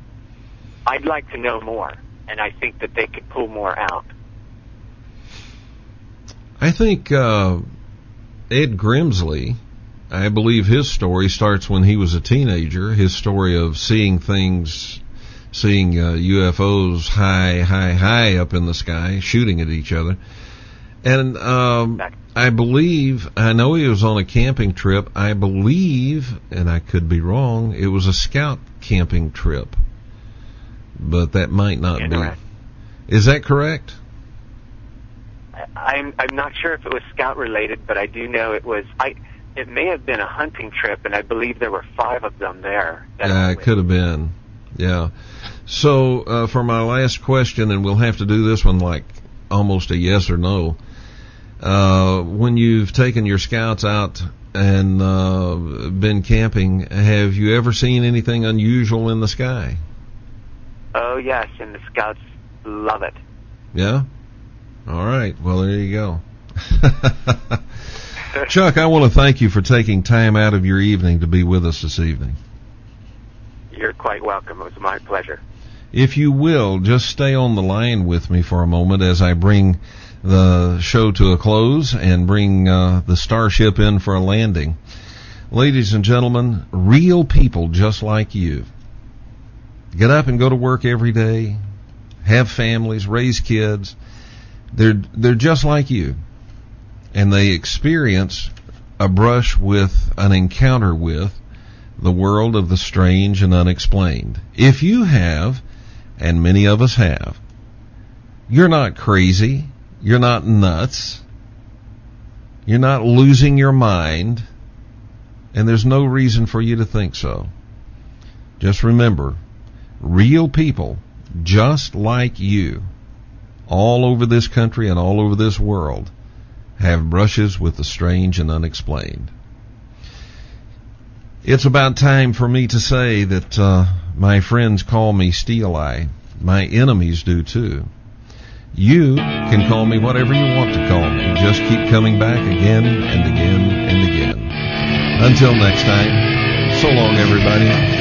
I'd like to know more, and I think that they could pull more out. I think Ed Grimsley, I believe his story starts when he was a teenager. His story of seeing UFOs high up in the sky, shooting at each other. And I know he was on a camping trip. I believe, and I could be wrong, it was a scout camping trip. But that might not be. Is that correct? I'm not sure if it was scout related, but I do know it was. It may have been a hunting trip, and I believe there were 5 of them there. It could have been. Yeah. So for my last question, and we'll have to do this one like almost a yes or no. When you've taken your scouts out and been camping, have you ever seen anything unusual in the sky? Oh yes, and the scouts love it. Yeah. All right. Well, there you go. Chuck, I want to thank you for taking time out of your evening to be with us this evening. You're quite welcome. It was my pleasure. If you will, just stay on the line with me for a moment as I bring the show to a close and bring the Starship in for a landing. Ladies and gentlemen, real people just like you. Get up and go to work every day, have families, raise kids. They're just like you, and they experience a brush with, an encounter with, the world of the strange and unexplained. If you have, and many of us have, you're not crazy, you're not nuts, you're not losing your mind, and there's no reason for you to think so. Just remember, real people just like you, all over this country and all over this world, have brushes with the strange and unexplained. It's about time for me to say that my friends call me Steel Eye. My enemies do too. You can call me whatever you want to call me. Just keep coming back again and again and again. Until next time, so long everybody.